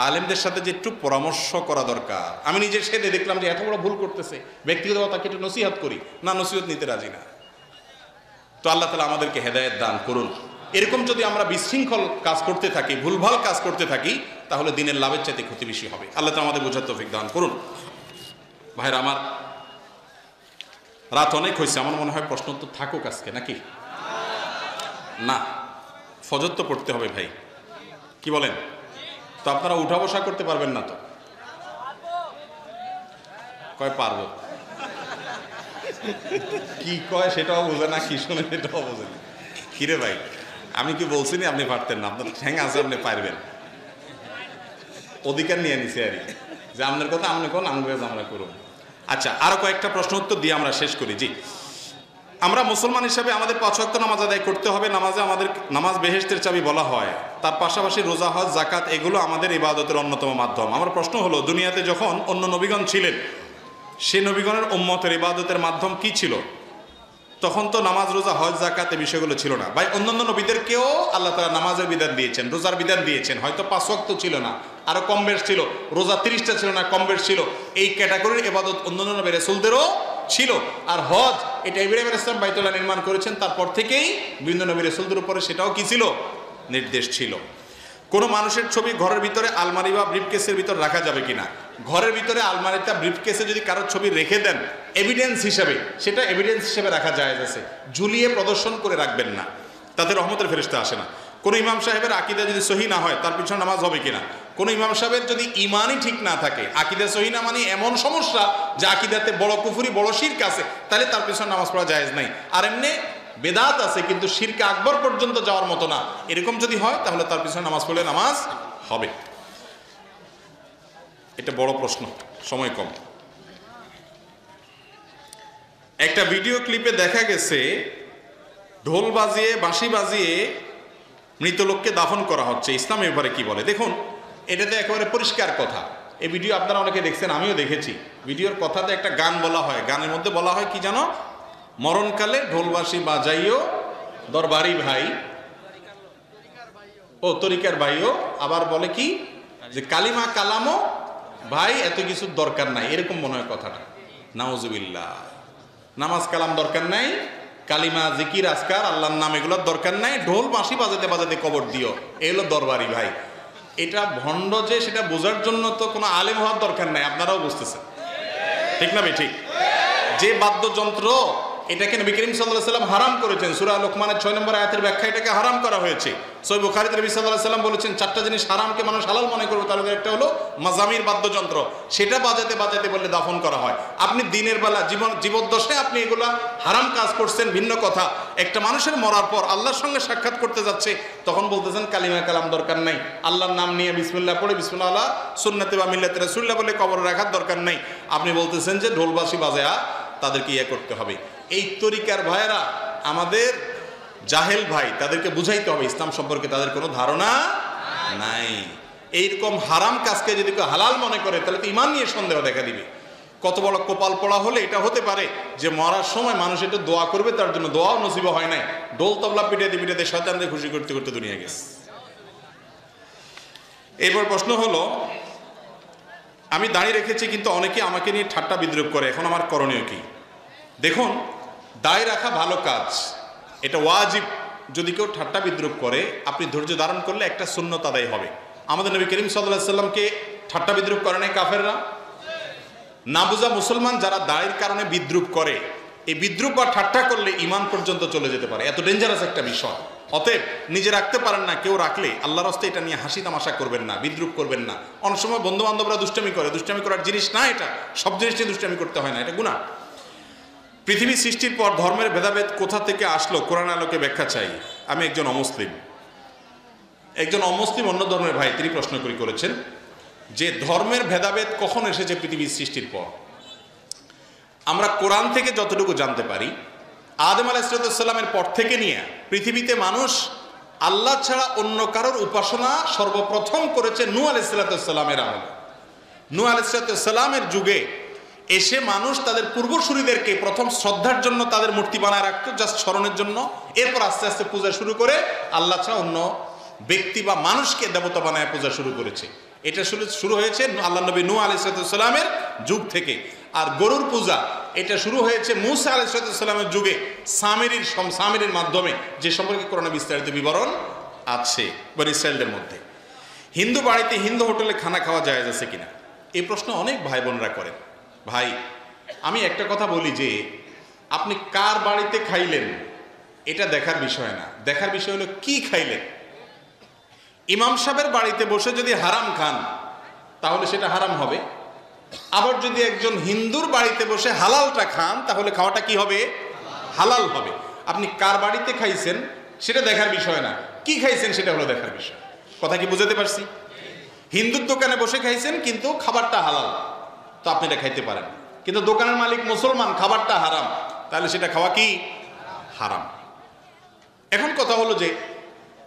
আলেমদের সাথে যে একটু পরামর্শ করা দরকার। আমি নিজে সেদে দেখলাম যে এত বড় ভুল করতেছে, ব্যক্তিগতভাবে তাকে একটু নসিহত করি না, নসিহত নিতে রাজি না। তো আল্লাহ তাআলা আমাদেরকে হেদায়েত দান করুন। এরকম যদি আমরা বিশৃঙ্খল কাজ করতে থাকি, ভুলভাল কাজ করতে থাকি, তাহলে দিনের লাভের চাইতে ক্ষতি বেশি হবে। আল্লাহ তাআলা আমাদের বোঝার তৌফিক দান করুন। ভাইরা আমার, রাত অনেক হয়েছে, আমার মনে হয় প্রশ্ন তো থাকুক আজকে, নাকি না? ফজর তো পড়তে হবে ভাই, কি বলেন? তো আপনারা উঠা বসা করতে পারবেন না তো? কয় পারবো, কি কয় সেটাও বোঝে না, কি শোনে সেটাও বোঝে না। কিরে ভাই, আমি কি বলছি না আপনি পারতেন না? আপনার ঠ্যাং আছে, আপনি পারবেন, অধিকার নিয়ে নিছে আর কি, যে আপনার কথা আপনি কোন আঙ্গুজ আমরা করুন। আচ্ছা, আরো কয়েকটা প্রশ্ন উত্তর দিয়ে আমরা শেষ করি। জি, আমরা মুসলমান হিসাবে আমাদের 5 ওয়াক্ত নামাজ আদায় করতে হবে। নামাজ বেহেশতের চাবি বলা হয়। তার পাশাপাশি রোজা, হজ, যাকাত এগুলো আমাদের ইবাদতের অন্যতম মাধ্যম। আমার প্রশ্ন হলো, দুনিয়াতে যখন অন্য নবীগণ ছিলেন, সে নবীগণের উম্মতের ইবাদতের মাধ্যম কি ছিল? তখন তো নামাজ, রোজা, হজ, যাকাত এই বিষয়গুলো ছিল না ভাই। অন্যান্য নবীদেরকেও আল্লাহ তাআলা নামাজের বিধান দিয়েছেন, রোজার বিধান দিয়েছেন। হয়তো 5 ওয়াক্ত ছিল না, আরো কম বেশ ছিল, রোজা 30টা ছিল না, কম বেশ ছিল। এই ক্যাটাগরির ইবাদত অন্যান্য নবী রাসূলদেরও ছিল। আর হজ, এটা ইব্রাহিম আলাইহিস সালাম বাইতুল্লাহ নির্মাণ করেছেন, তারপর থেকেই বিভিন্ন নবী রাসূলদের উপরে সেটাও কি ছিল? নির্দেশ ছিল। কোনো মানুষের ছবি ঘরের ভিতরে আলমারি বা ব্রিফকেসের ভিতর রাখা যাবে কিনা? ঘরের ভিতরে আলমারিতে, ব্রিফকেসে যদি কারোর ছবি রেখে দেন এভিডেন্স হিসেবে, সেটা এভিডেন্স হিসেবে রাখা যায় আছে, ঝুলিয়ে প্রদর্শন করে রাখবেন না, তাতে রহমতের ফেরেশতা আসে না। কোনো ইমাম সাহেবের আকীদা যদি সহি না হয়, তার পিছনে নামাজ হবে কিনা? কোনো ইমাম সাহেবের যদি ইমানই ঠিক না থাকে, আকীদা সহি না মানে এমন সমস্যা যে আকীদাতে বড় কুফরি, বড় শিরক আছে, তাহলে তার পিছনে নামাজ পড়া জায়েজ নাই। আর এমনি বেদাত আছে কিন্তু শিরকে আকবর পর্যন্ত যাওয়ার মতো না, এরকম যদি হয় তাহলে তার পিছনে নামাজ পড়লে নামাজ হবে। এটা বড় প্রশ্ন, সময় কম। একটা ভিডিও ক্লিপে দেখা গেছে ঢোল বাজিয়ে, বাঁশি বাজিয়ে মৃত লোককে দাফন করা হচ্ছে। ইসলাম এর ব্যাপারে কি বলে? দেখুন, এটাতে একেবারে পরিষ্কার কথা। এই ভিডিও আপনারা অনেকে দেখছেন, আমিও দেখেছি। ভিডিওর কথাতে একটা গান বলা হয়, গানের মধ্যে বলা হয় কি জানো? মরণকালে ঢোলবাসী বাজাইও দরবারি ভাই, ও তরিকার ভাইও। আবার বলে কি যে কালিমা কালামও ভাই, এত কিছু দরকার নাই, এরকম মনে হয় কথাটা। নাউজুবিল্লাহ। নামাজ কালাম দরকার নাই, কালিমা, জিকির, আজকার, আল্লাহর নাম এগুলোর দরকার নাই, ঢোল বাঁশি বাজাতে বাজাতে কবর দিও, এই হলো দরবারি ভাই। এটা ভণ্ড যে, সেটা বোঝার জন্য তো কোনো আলেম হওয়ার দরকার নাই, আপনারাও বুঝতেছেন, ঠিক না ভাই? ঠিক। যে বাদ্যযন্ত্র, এটাকে নবী করিম সাল্লাল্লাহু আলাইহি ওয়াসাল্লাম হারাম করেছেন। সূরা লোকমানের 6 নম্বর আয়াতের ব্যাখ্যা এটাকে হারাম করা হয়েছে। সহিহ বুখারীতে নবী সাল্লাল্লাহু আলাইহি ওয়াসাল্লাম বলেছেন, 4টা জিনিস হারামকে মানুষ হালাল মনে করবে, তার মধ্যে একটা হলো মাজামির, বাদ্যযন্ত্র। সেটা বাজাতে বাজাতে বললে দাফন করা হয়। আপনি দিনের বেলা জীবদ্দশায় আপনি এগুলা হারাম কাজ করছেন ভিন্ন কথা। একটা মানুষের মরার পর আল্লাহর সঙ্গে সাক্ষাৎ করতে যাচ্ছে, তখন বলতেছেন কালিমা কালাম দরকার নাই, আল্লাহর নাম নিয়ে বিসমিল্লাহ পড়ে বিসমিল্লাহ আলা সুন্নাতে বা মিল্লাতে রাসূলুল্লাহ বলে কবরে রাখার দরকার নাই। আপনি বলতেছেন যে ঢোলবাসী বাজায়া তাদেরকে ইয়ে করতে হবে। এই তরিকার ভাইয়েরা আমাদের জাহেল ভাই, তাদেরকে বুঝাইতে হবে ইসলাম সম্পর্কে তাদের কোনো ধারণা নাই। এইরকম হারাম কাজকে যদি কেউ হালাল মনে করে, তাহলে তো ইমান নিয়ে সন্দেহ দেখা দিবে। কত বড় কপাল পড়া হলে এটা হতে পারে যে মরার সময় মানুষ একটু দোয়া করবে, তার জন্য দোয়াও নসিব হয় নাই, ডোল তবলা পিটাতে পিটাতে শয়তানদের খুশি করতে করতে দুনিয়া গেছে। এরপর প্রশ্ন হলো, আমি দাঁড়িয়ে রেখেছি কিন্তু অনেকে আমাকে নিয়ে ঠাট্টা বিদ্রুপ করে, এখন আমার করণীয় কি? দেখুন, দায় রাখা ভালো কাজ, এটা ওয়াজিব। যদি কেউ ঠাট্টা বিদ্রুপ করে, আপনি ধৈর্য ধারণ করলে একটা সুন্নত আদায় হবে। আমাদের নবী করিম সাল্লাল্লাহু আলাইহি সাল্লামকে ঠাট্টা বিদ্রুপ করে নাই কাফেররা? না বুঝা মুসলমান যারা দায়ের কারণে বিদ্রুপ করে, এই বিদ্রুপ বা ঠাট্টা করলে ঈমান পর্যন্ত চলে যেতে পারে, এত ডেঞ্জারাস একটা বিষয়। অতএব নিজে রাখতে পারেন না, কেউ রাখলে আল্লাহর রাস্তায় এটা নিয়ে হাসি তামাশা করবেন না, বিদ্রুপ করবেন না। অনেক সময় বন্ধু বান্ধবরা দুষ্টামি করে, দুষ্টামি করার জিনিস না এটা, সব জিনিস নিয়ে দুষ্টামি করতে হয় না, এটা গুনাহ। পৃথিবী সৃষ্টির পর ধর্মের ভেদাভেদ কোথা থেকে আসলো, কোরআন আলোকে ব্যাখ্যা চাই। আমি একজন অমুসলিম অন্য ধর্মের ভাই, তিনি প্রশ্ন করেছেন যে ধর্মের ভেদাভেদ কখন এসেছে পৃথিবীর সৃষ্টির পর। আমরা কোরআন থেকে যতটুকু জানতে পারি, আদম আলাইহিস সালামের পর থেকে নিয়ে পৃথিবীতে মানুষ আল্লাহ ছাড়া অন্য কারোর উপাসনা সর্বপ্রথম করেছে নূহ আলাইহিস সালামের আমলে। নূহ আলাইহিস সালামের যুগে এসে মানুষ তাদের পূর্বসূরীদেরকে প্রথম শ্রদ্ধার জন্য তাদের মূর্তি বানায় রাখতো, জাস্ট স্মরণের জন্য। এরপর আস্তে আস্তে পূজা শুরু করে আল্লাহ ছাড়া অন্য ব্যক্তি বা মানুষকে দেবতা বানায় পূজা শুরু করেছে। এটা শুরু হয়েছে আল্লাহ নবী নূহ আলাইহিস সালামের যুগ থেকে। আর গরুর পূজা, এটা শুরু হয়েছে মূসা আলাইহিস সালামের যুগে, সামিরির মাধ্যমে, যে সম্পর্কে কোরআনে বিস্তারিত বিবরণ আছে বনী ইসরাঈলদের মধ্যে। হিন্দু বাড়িতে হিন্দু হোটেলে খানা খাওয়া জায়েজ আছে কিনা, এই প্রশ্ন অনেক ভাই বোনরা করেন। ভাই, আমি একটা কথা বলি যে আপনি কার বাড়িতে খাইলেন এটা দেখার বিষয় না, দেখার বিষয় হলো কি খাইলেন। ইমাম সাহেবের বাড়িতে বসে যদি হারাম খান তাহলে সেটা হারাম হবে, আবার যদি একজন হিন্দুর বাড়িতে বসে হালালটা খান তাহলে খাওয়াটা কি হবে? হালাল হবে। আপনি কার বাড়িতে খাইছেন সেটা দেখার বিষয় না, কি খাইছেন সেটা হলো দেখার বিষয়। কথা কি বুঝাতে পারছি? হিন্দুর দোকানে বসে খাইছেন কিন্তু খাবারটা হালাল, তো আপনি এটা খাইতে পারেন। কিন্তু দোকানের মালিক মুসলমান, খাবারটা হারাম, তাহলে সেটা খাওয়া কি? হারাম। এখন কথা হলো যে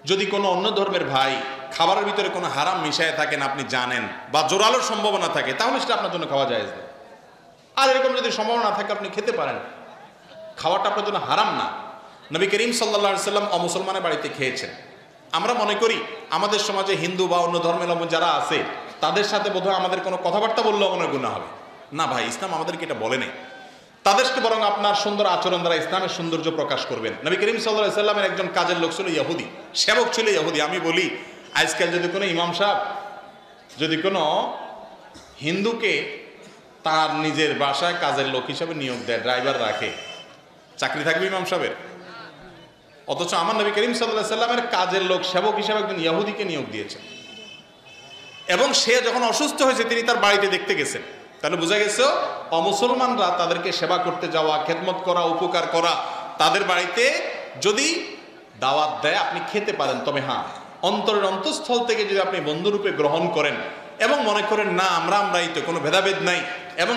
যদি কোনো অন্য ধর্মের ভাই খাবারের ভিতরে কোনো হারাম মিশায় থাকেন আপনি জানেন, বা জোরালোর সম্ভাবনা থাকে, তাহলে সেটা আপনার জন্য খাওয়া যায় না। আর এরকম যদি সম্ভাবনা থাকে আপনি খেতে পারেন, খাওয়াটা আপনার জন্য হারাম না। নবী করিম সাল্লাল্লাহু আলাইহি সাল্লাম অমুসলমানের বাড়িতে খেয়েছেন। আমরা মনে করি আমাদের সমাজে হিন্দু বা অন্য ধর্মের লোক যারা আছে তাদের সাথে বোধহয় আমাদের কোনো কথাবার্তা বললেও মনে গুনাহ হবে না। ভাই, ইসলাম আমাদেরকে এটা বলে নেই। তাদেরকে বরং আপনার সুন্দর আচরণ দ্বারা ইসলামের সৌন্দর্য প্রকাশ করবেন। নবী করিম সাল্লাল্লাহু আলাইহি সাল্লামের একজন কাজের লোক ছিল ইহুদি, সেবক ছিল ইহুদি। আমি বলি আজকাল যদি কোনো ইমাম সাহেব যদি কোনো হিন্দুকে তার নিজের বাসায় কাজের লোক হিসাবে নিয়োগ দেয়, ড্রাইভার রাখে, চাকরি থাকবে ইমাম সাহেবের? অথচ আমার নবী করিম সাল্লাল্লাহু আলাইহি সাল্লামের কাজের লোক সেবক হিসাবে একজন ইহুদিকে নিয়োগ দিয়েছেন, এবং সে যখন অসুস্থ হয়েছে তিনি তার বাড়িতে দেখতে গেছেন। তাহলে বোঝা গেছে অমুসলমানরা তাদেরকে সেবা করতে যাওয়া, খেদমত করা, উপকার করা, তাদের বাড়িতে যদি দাওয়াত দেয় আপনি খেতে পারেন। তবে হ্যাঁ, অন্তরের অন্তঃস্থল থেকে যদি আপনি বন্ধুরূপে গ্রহণ করেন এবং মনে করেন না আমরাই তো, কোনো ভেদাভেদ নাই, এবং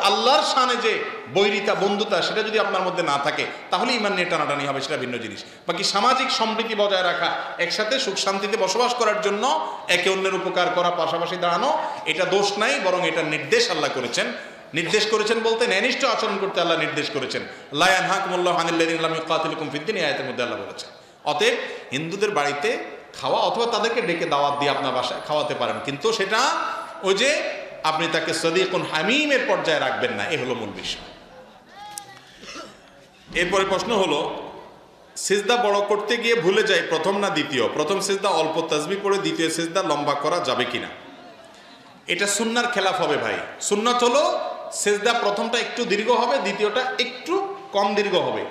আল্লাহর শানে যে বৈরিতা বন্ধুতা সেটা যদি আপনার মধ্যে না থাকে তাহলে ইমান নিয়ে টানাটানি হবে, সেটা ভিন্ন জিনিস। বাকি সামাজিক সম্প্রীতি বজায় রাখা, একসাথে সুখ শান্তিতে বসবাস করার জন্য একে অন্যের উপকার করা, পাশাপাশি দাঁড়ানো, এটা দোষ নাই, বরং এটা নির্দেশ আল্লাহ করেছেন। নির্দেশ করেছেন বলতে ন্যায়নিষ্ঠ আচরণ করতে আল্লাহ নির্দেশ করেছেন। লা ইয়ানহাকুমুল্লাহু আনিল্লাযিনা লাম ইউকাতিলুকুম ফিদ-দীন, এই আয়াতের মধ্যে আল্লাহ বলেছেন। অতএব হিন্দুদের বাড়িতে খাওয়া অথবা তাদেরকে ডেকে দাওয়াত দিয়ে আপনার বাসায় খাওয়াতে পারেন, কিন্তু সেটা ওই যে আপনি তাকে সদীকুন হামিমের পর্যায়ে রাখবেন না, এ হলো মূল বিষয়। এরপরে প্রশ্ন হলো, সিজদা বড় করতে গিয়ে ভুলে যায় প্রথম না দ্বিতীয়, প্রথম সিজদা অল্প তাসবিহ পড়ে দ্বিতীয় সিজদা লম্বা করা যাবে কিনা? এটা সুন্নার খেলাফ হবে ভাই। সুন্নাত হলো সিজদা প্রথমটা একটু দীর্ঘ হবে, দ্বিতীয়টা একটু কম দীর্ঘ হবে।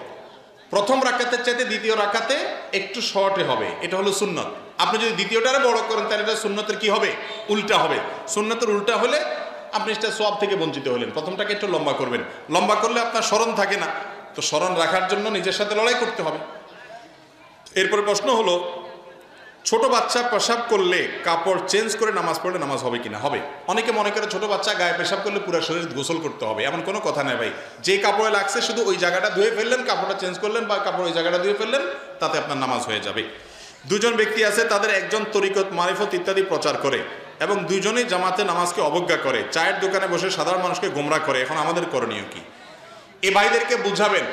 প্রথম রাকাতের চাইতে দ্বিতীয় রাকাতে একটু শর্টে হবে, এটা হলো সুন্নত। আপনি যদি দ্বিতীয়টারে বড় করেন তাহলে এটা সুন্নতের কি হবে? উল্টা হবে। সুন্নতের উল্টা হলে আপনি সেটা সওয়াব থেকে বঞ্চিত হলেন। প্রথমটাকে একটু লম্বা করবেন, লম্বা করলে আপনার স্মরণ থাকে না, তো স্মরণ রাখার জন্য নিজের সাথে লড়াই করতে হবে। এরপরে প্রশ্ন হলো, ছোট বাচ্চা পেশাব করলে কাপড় চেঞ্জ করে নামাজ পড়লে নামাজ হবে কিনা? হবে। অনেকে মনে করে ছোট বাচ্চা গায়ে পেশাব করলে পুরো শরীর গোসল করতে হবে, এমন কোনো কথা নেই ভাই। যে কাপড়ে লাগছে শুধু ওই জায়গাটা ধুয়ে ফেললেন, কাপড়টা চেঞ্জ করলেন, বা কাপড় ওই জায়গাটা ধুয়ে ফেললেন, তাতে আপনার নামাজ হয়ে যাবে। দুজন ব্যক্তি আছে, তাদের একজন তরিকত, মারিফত ইত্যাদি প্রচার করে এবং দুজনেই জামাতে নামাজকে অবজ্ঞা করে, চায়ের দোকানে বসে সাধারণ মানুষকে গোমরা করে। এখন আমাদের করণীয় কি? এই ভাইদেরকে বুঝাবেন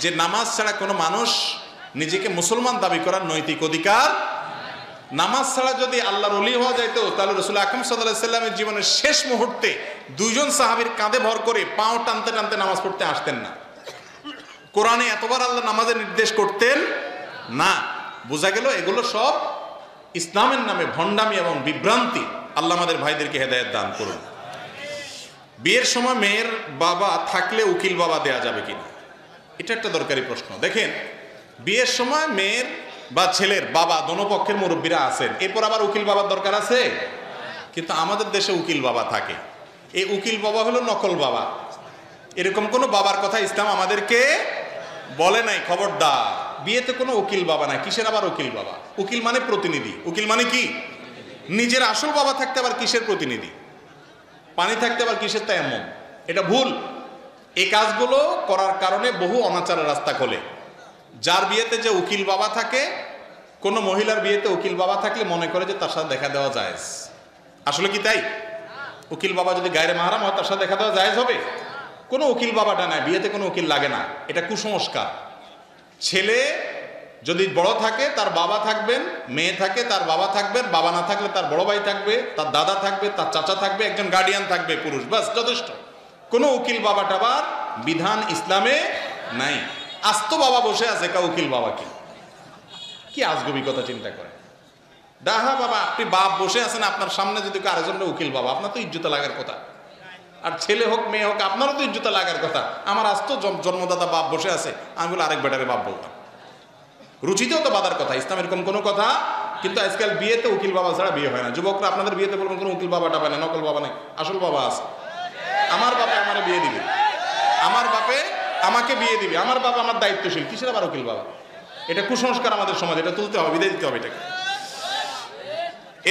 যে নামাজ ছাড়া কোনো মানুষ নিজেকে মুসলমান দাবি করার নৈতিক অধিকার। নামাজ ছাড়া যদি আল্লাহর ওলি হওয়া যাইতো তাহলে রাসূল আকরাম সাল্লাল্লাহু আলাইহি সাল্লামের জীবনের শেষ মুহূর্তে দুইজন সাহাবীর কাঁধে ভর করে পাও টানতে টানতে নামাজ পড়তে আসতেন না। কোরআনে এতবার আল্লাহ নামাজের নির্দেশ করতেন না। বোঝা গেল এগুলো সব ইসলামের নামে ভণ্ডামি এবং বিভ্রান্তি। আল্লাহ আমাদের ভাইদেরকে হেদায়েত দান করুন। বিয়ের সময় মেয়ের বাবা থাকলে উকিল বাবা দেয়া যাবে কিনা? এটা একটা দরকারি প্রশ্ন। দেখেন, বিয়ের সময় মেয়ের বা ছেলের বাবা দোনো পক্ষের মুরব্বীরা আছেন, এরপর আবার উকিল বাবার দরকার আছে? কিন্তু আমাদের দেশে উকিল বাবা থাকে। এই উকিল বাবা হলো নকল বাবা। এরকম কোনো বাবার কথা ইসলাম আমাদেরকে বলে নাই। খবরদার, বিয়েতে কোনো উকিল বাবা নাই। কিসের আবার উকিল বাবা? উকিল মানে প্রতিনিধি। উকিল মানে কি? নিজের আসল বাবা থাকতে আবার কিসের প্রতিনিধি? পানি থাকতে আবার কিসের তায়াম্মুম? এটা ভুল। এই কাজগুলো করার কারণে বহু অনাচারের রাস্তা খোলে। যার বিয়েতে যে উকিল বাবা থাকে, কোনো মহিলার বিয়েতে উকিল বাবা থাকলে মনে করে যে তার সাথে দেখা দেওয়া জায়েজ। আসলে কি তাই? উকিল বাবা যদি গায়রে মাহরাম হয় তার সাথে দেখা দেওয়া জায়েজ হবে? কোনো উকিল বাবাটা নাই, বিয়েতে কোনো উকিল লাগে না। এটা কুসংস্কার। ছেলে যদি বড় থাকে তার বাবা থাকবেন, মেয়ে থাকে তার বাবা থাকবেন, বাবা না থাকলে তার বড় ভাই থাকবে, তার দাদা থাকবে, তার চাচা থাকবে, একজন গার্ডিয়ান থাকবে পুরুষ, বাস যথেষ্ট। কোনো উকিল বাবা টাবার বিধান ইসলামে নাই। আস্ত বাবা বসে আছে, কা উকিল বাবা কি আজগবি কথা চিন্তা করে। ডাহা বাবা, আপনি বাপ বসে আছেন আপনার সামনে, যদি আরেকজনটা উকিল বাবা, আপনার তো ইজ্জত লাগার কথা। আর ছেলে হোক মেয়ে হোক আপনারও তো ইজ্জত লাগার কথা। আমার আজ তো জন্মদাতা বাপ বসে আছে, আমি বলে আরেক বেটারে বাপ বলতাম। রুচিতেও তো বাধার কথা, ইসলাম এরকম কোনো কথা। কিন্তু আজকাল বিয়েতে উকিল বাবা ছাড়া বিয়ে হয় না। যুবকরা আপনাদের বিয়েতে বলবেন কোনো উকিল বাবাটা পায় না, নকল বাবা নেই, আসল বাবা আছে। আমার বাপে আমার বিয়ে দিবে, আমার বাপে আমাকে বিয়ে দিবে, আমার বাবা আমার দায়িত্বশীল, কিসের আবার উকিল বাবা? এটা কুসংস্কার আমাদের সমাজে, এটা তুলতে হবে, বিদায় দিতে হবে এটাকে।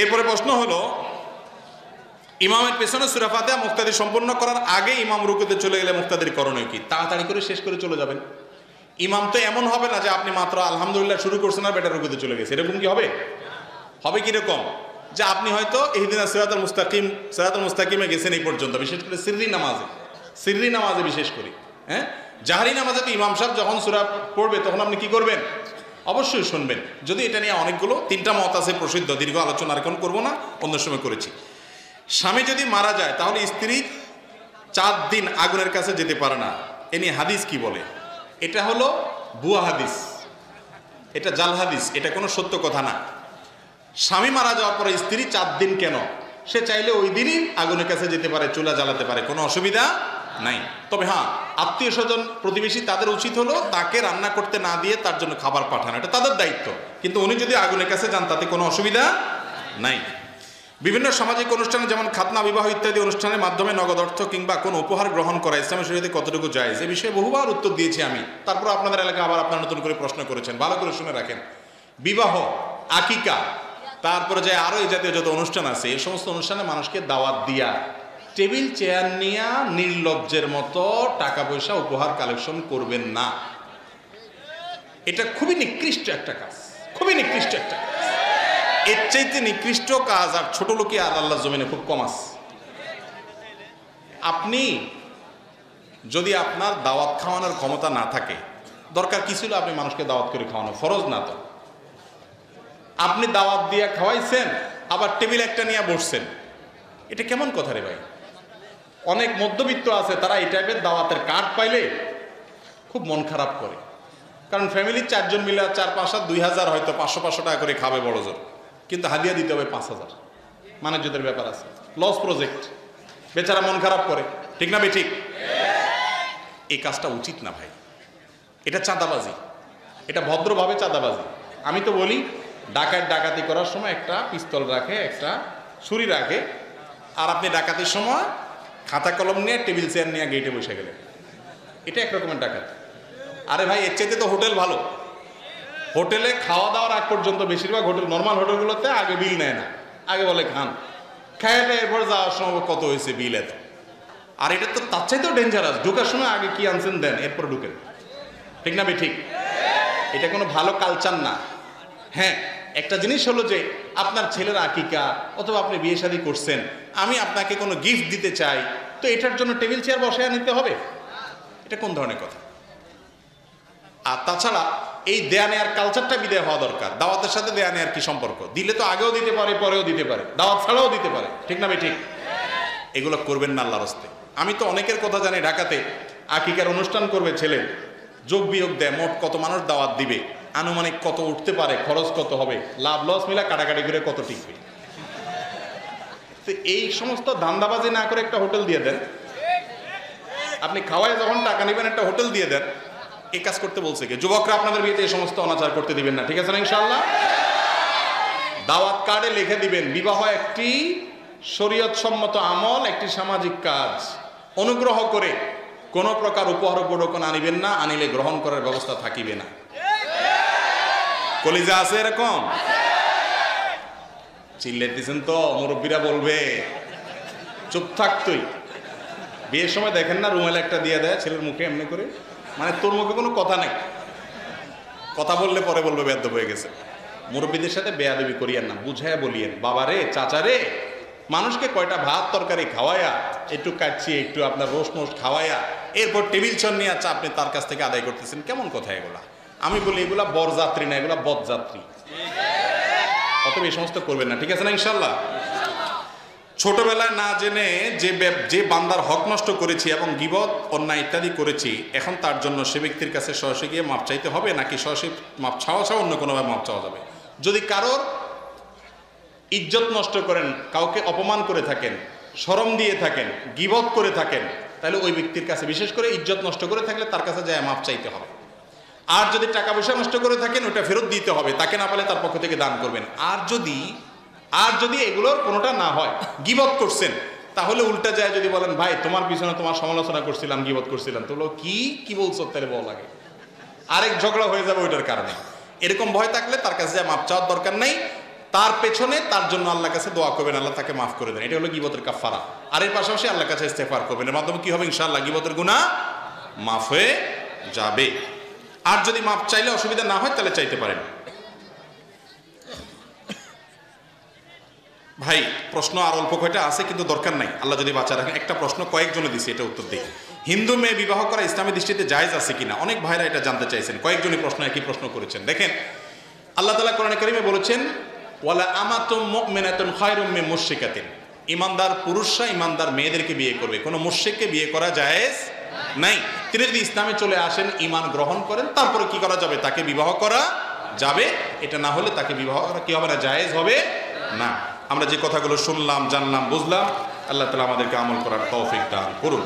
এরপরে প্রশ্ন হলো, ইমামের পেছনে সূরা ফাতিহা মুক্তাদি সম্পন্ন করার আগে ইমাম রুকুতে চলে গেলে মুক্তাদির করণীয় কি? তাড়াতাড়ি করে শেষ করে চলে যাবেন। ইমাম তো এমন হবে না যে আপনি মাত্র আলহামদুলিল্লাহ শুরু করছেন আর বেটা রুকুতে চলে গেছে, এরকম কি হবে? হবে কিরকম? যে আপনি হয়তো ইহদিনাস সিরাতাল মুস্তাকিম, সিরাতাল মুস্তাকিমে গেছেন এই পর্যন্ত, বিশেষ করে সিররি নামাজে বিশেষ করে। হ্যাঁ, জাহরি নামাজে তো ইমাম সাহেব যখন সূরা পড়বে তখন আপনি কি করবেন? অবশ্যই শুনবেন। যদি এটা নিয়ে অনেকগুলো, 3টা মত আছে প্রসিদ্ধ, দীর্ঘ আলোচনা আর এখন করবো না, অন্য সময় করেছি। স্বামী যদি মারা যায় তাহলে স্ত্রী 4 দিন আগুনের কাছে যেতে পারে না, এ নিয়ে হাদিস কি বলে? এটা হলো ভুয়া হাদিস, এটা জাল হাদিস, এটা কোনো সত্য কথা না। স্বামী মারা যাওয়ার পরে স্ত্রী 4 দিন কেন? সে চাইলে ওই দিনই আগুনের কাছে যেতে পারে, চুলা জ্বালাতে পারে, কোনো অসুবিধা নাই। তবে হ্যাঁ, আত্মীয় স্বজন প্রতিবেশী তাদের উচিত হলো তাকে রান্না করতে না দিয়ে তার জন্য খাবার পাঠানো, এটা তাদের দায়িত্ব। কিন্তু উনি যদি আগুনের কাছে যান তাতে কোনো অসুবিধা নাই। বিভিন্ন সামাজিক অনুষ্ঠানে যেমন খাতনা, বিবাহ ইত্যাদি অনুষ্ঠানের মাধ্যমে নগদ অর্থ কিংবা কোনো উপহার গ্রহণ করা ইসলামের শরীয়তে কতটুকু জায়েজ? এ বিষয়ে বহুবার উত্তর দিয়েছি আমি, তারপর আপনাদের এলাকায় আবার আপনারা নতুন করে প্রশ্ন করেছেন, ভালো করে শুনে রাখেন। বিবাহ, আকিকা, তারপরে যে আরো এই জাতীয় যত অনুষ্ঠান আছে, এই সমস্ত অনুষ্ঠানে মানুষকে দাওয়াত দিয়া, টেবিল চেয়ার নিয়ে নির্লজ্জের মতো টাকা পয়সা উপহার কালেকশন করবেন না। এটা খুবই নিকৃষ্ট একটা কাজ, খুবই নিকৃষ্ট একটা কাজ। এর চাইতে নিকৃষ্ট কাজ আর ছোট লোকে আর আল্লাহর জমিনে খুব কম আছে। আপনি যদি আপনার দাওয়াত খাওয়ানোর ক্ষমতা না থাকে, দরকার কি ছিল আপনি মানুষকে দাওয়াত করে খাওয়ানো? ফরজ না তো? আপনি দাওয়াত দিয়ে খাওয়াইছেন, আবার টেবিল একটা নিয়ে বসছেন, এটা কেমন কথা রে ভাই? অনেক মধ্যবিত্ত আছে, তারা এই টাইপের দাওয়াতের কার্ড পাইলে খুব মন খারাপ করে। কারণ ফ্যামিলির 4 জন মিলে 4, 5 আর 2000 হয়তো 500 টাকা করে খাবে বড় জোর, কিন্তু হাদিয়া দিতে হবে 5000। মানে যুদ্ধের ব্যাপার আছে, লস প্রজেক্ট, বেচারা মন খারাপ করে, ঠিক না বেঠিক? এই কাজটা উচিত না ভাই, এটা চাঁদাবাজি, এটা ভদ্রভাবে চাঁদাবাজি। আমি তো বলি, ডাকাতি করার সময় একটা পিস্তল রাখে, একটা ছুরি রাখে, আর আপনি ডাকাতির সময় খাতা কলম নিয়ে টেবিল চেয়ার নিয়ে গেটে বসে গেলেন, এটা এক রকমের ডাকাতি। আরে ভাই, এর চাইতে তো হোটেল ভালো। হোটেলে খাওয়া দাওয়ার আগ পর্যন্ত বেশিরভাগ হোটেল, নর্মাল হোটেলগুলোতে আগে বিল নেয় না, আগে বলে খান, খাইটা এরপর যাওয়ার সময় কত হয়েছে বিল এত। আর এটা তো তার চাইতেও ডেঞ্জারাস, ঢুকার সময় আগে কি আনছেন দেন, এরপর ঢুকেন, ঠিক না ঠিক? এটা কোনো ভালো কালচার না। হ্যাঁ, একটা জিনিস হলো যে আপনার ছেলের আকিকা অথবা আপনি বিয়ে শাদী করছেন, আমি আপনাকে কোনো গিফট দিতে চাই, তো এটার জন্য টেবিল চেয়ার বসায় নিতে হবে? এটা কোন ধরনের কথা? আর তাছাড়া এই দেয়া নেয়ার কালচারটা বিদায় হওয়া দরকার। দাওয়াতের সাথে দেয়া নেয়ার কি সম্পর্ক? দিলে তো আগেও দিতে পারে, পরেও দিতে পারে, দাওয়াত ছাড়াও দিতে পারে, ঠিক না ঠিক? এগুলো করবেন না আল্লাহর রাস্তায়। আমি তো অনেকের কথা জানি, ঢাকাতে আকিকার অনুষ্ঠান করবে ছেলে, যোগ বিয়োগ দেয়, মোট কত মানুষ দাওয়াত দিবে, আনুমানিক কত উঠতে পারে, খরচ কত হবে, লাভ লস মিলা কাটাকাটি করে কত টিকবে। তো এই সমস্ত ধান্দাবাজি না করে একটা হোটেল দিয়ে দেন, আপনি খাওয়ায় যখন টাকা নেবেন একটা হোটেল দিয়ে দেন। এই কাজ করতে বলছে কি? যুবকরা আপনাদের বিয়েতে এই সমস্ত অনাচার করতে দিবেন না, ঠিক আছে না ইনশাআল্লাহ? দাওয়াত কার্ডে লিখে দিবেন, বিবাহ একটি শরীয়ত সম্মত আমল, একটি সামাজিক কাজ, অনুগ্রহ করে কোন প্রকার উপহার উপঢৌকন আনিবেন না, আনিলে গ্রহণ করার ব্যবস্থা থাকিবে না। কলিজা আছে এরকম? চিল্লাইতেছেন তো, মুরব্বীরা বলবে, চুপ থাক তুই। বিয়ের সময় দেখেন না রুমাল একটা দিয়ে দেয় ছেলের মুখে এমনি করে, মানে তোর মুখে কোনো কথা নেই, কথা বললে পরে বলবে বেয়াদব হয়ে গেছে। মুরব্বীদের সাথে বেয়াদবি করিয়েন না, বুঝাইয়া বলিয়েন, বাবারে চাচারে, মানুষকে কয়টা ভাত তরকারি খাওয়ায়া, একটু কাচ্ছি, একটু আপনার রোস্ট মোস্ট খাওয়ায়া, এরপর টেবিল চন নিয়ে আচ্ছা আপনি তার কাছ থেকে আদায় করতেছেন, কেমন কথা এগুলা? আমি বলি এগুলা বরযাত্রী না, এগুলা বদযাত্রী। অতএব এই সমস্ত করবেন না, ঠিক আছে না ইনশাল্লাহ? ছোটবেলায় না জেনে যে বান্দার হক নষ্ট করেছি এবং গীবত, অন্যায় ইত্যাদি করেছি, এখন তার জন্য সে ব্যক্তির কাছে সরাসরি গিয়ে মাপ চাইতে হবে, নাকি সরাসরি মাপ চাওয়া অন্য কোনোভাবে মাপ চাওয়া যাবে? যদি কারোর ইজ্জত নষ্ট করেন, কাউকে অপমান করে থাকেন, শরম দিয়ে থাকেন, গীবত করে থাকেন, তাহলে ওই ব্যক্তির কাছে, বিশেষ করে ইজ্জত নষ্ট করে থাকলে তার কাছে যায় মাপ চাইতে হবে। আর যদি টাকা পয়সা নষ্ট করে থাকেন ওটা ফেরত দিতে হবে, তাকে না পেলে তার পক্ষ থেকে দান করবেন। আর যদি এগুলোর কোনোটা না হয়, গীবত করছেন, তাহলে উল্টা যায় যদি বলেন ভাই তোমার পিছনে তোমার সমালোচনা করছিলাম, গীবত করছিলাম, তো কি বলছো, তাহলে বল লাগে, আরেক ঝগড়া হয়ে যাবে ওইটার কারণে। এরকম ভয় থাকলে তার কাছে যায় মাপ চাওয়ার দরকার নেই, তার পেছনে তার জন্য আল্লাহর কাছে দোয়া করবেন, আল্লাহ তাকে মাফ করে দেন। এটা হলো গীবতের কাফারা। আর এর পাশাপাশি আল্লাহর কাছে ইস্তেগফার করবেন, এর মাধ্যমে কি হবে, ইনশাআল্লাহ গীবতের গুনাহ মাফ হয়ে যাবে। আর যদি মাপ চাইলে অসুবিধা না হয় তাহলে চাইতে পারেন। ভাই প্রশ্ন আর অল্প কয়টা আছে কিন্তু দরকার নাই, আল্লাহ যদি বাঁচা রাখেন। একটা প্রশ্ন কয়েকজনে দিছে, এটা উত্তর দিই। হিন্দু মেয়ে বিবাহ করা ইসলামী দৃষ্টিতে জায়েজ আছে কিনা, অনেক ভাইরা এটা জানতে চাইছেন, কয়েকজনই একই প্রশ্ন করেছেন। দেখেন আল্লাহ তাআলা কোরআনে কারীমে বলেছেন ওয়ালা আমাতুম মুমিনাতুন খায়রুম মিন মুশরিকাতিন, ইমানদার পুরুষরা ইমানদার মেয়েদেরকে বিয়ে করবে, কোনো মুশরিককে বিয়ে করা জায়েজ নাই। তিনি যদি ইসলামে চলে আসেন, ঈমান গ্রহণ করেন, তারপরে কি করা যাবে, তাকে বিবাহ করা যাবে। এটা না হলে তাকে বিবাহ করা কি হবে না, জায়েজ হবে না। আমরা যে কথাগুলো শুনলাম, জানলাম, বুঝলাম, আল্লাহ তাআলা আমাদেরকে আমল করার তৌফিক দান করুন।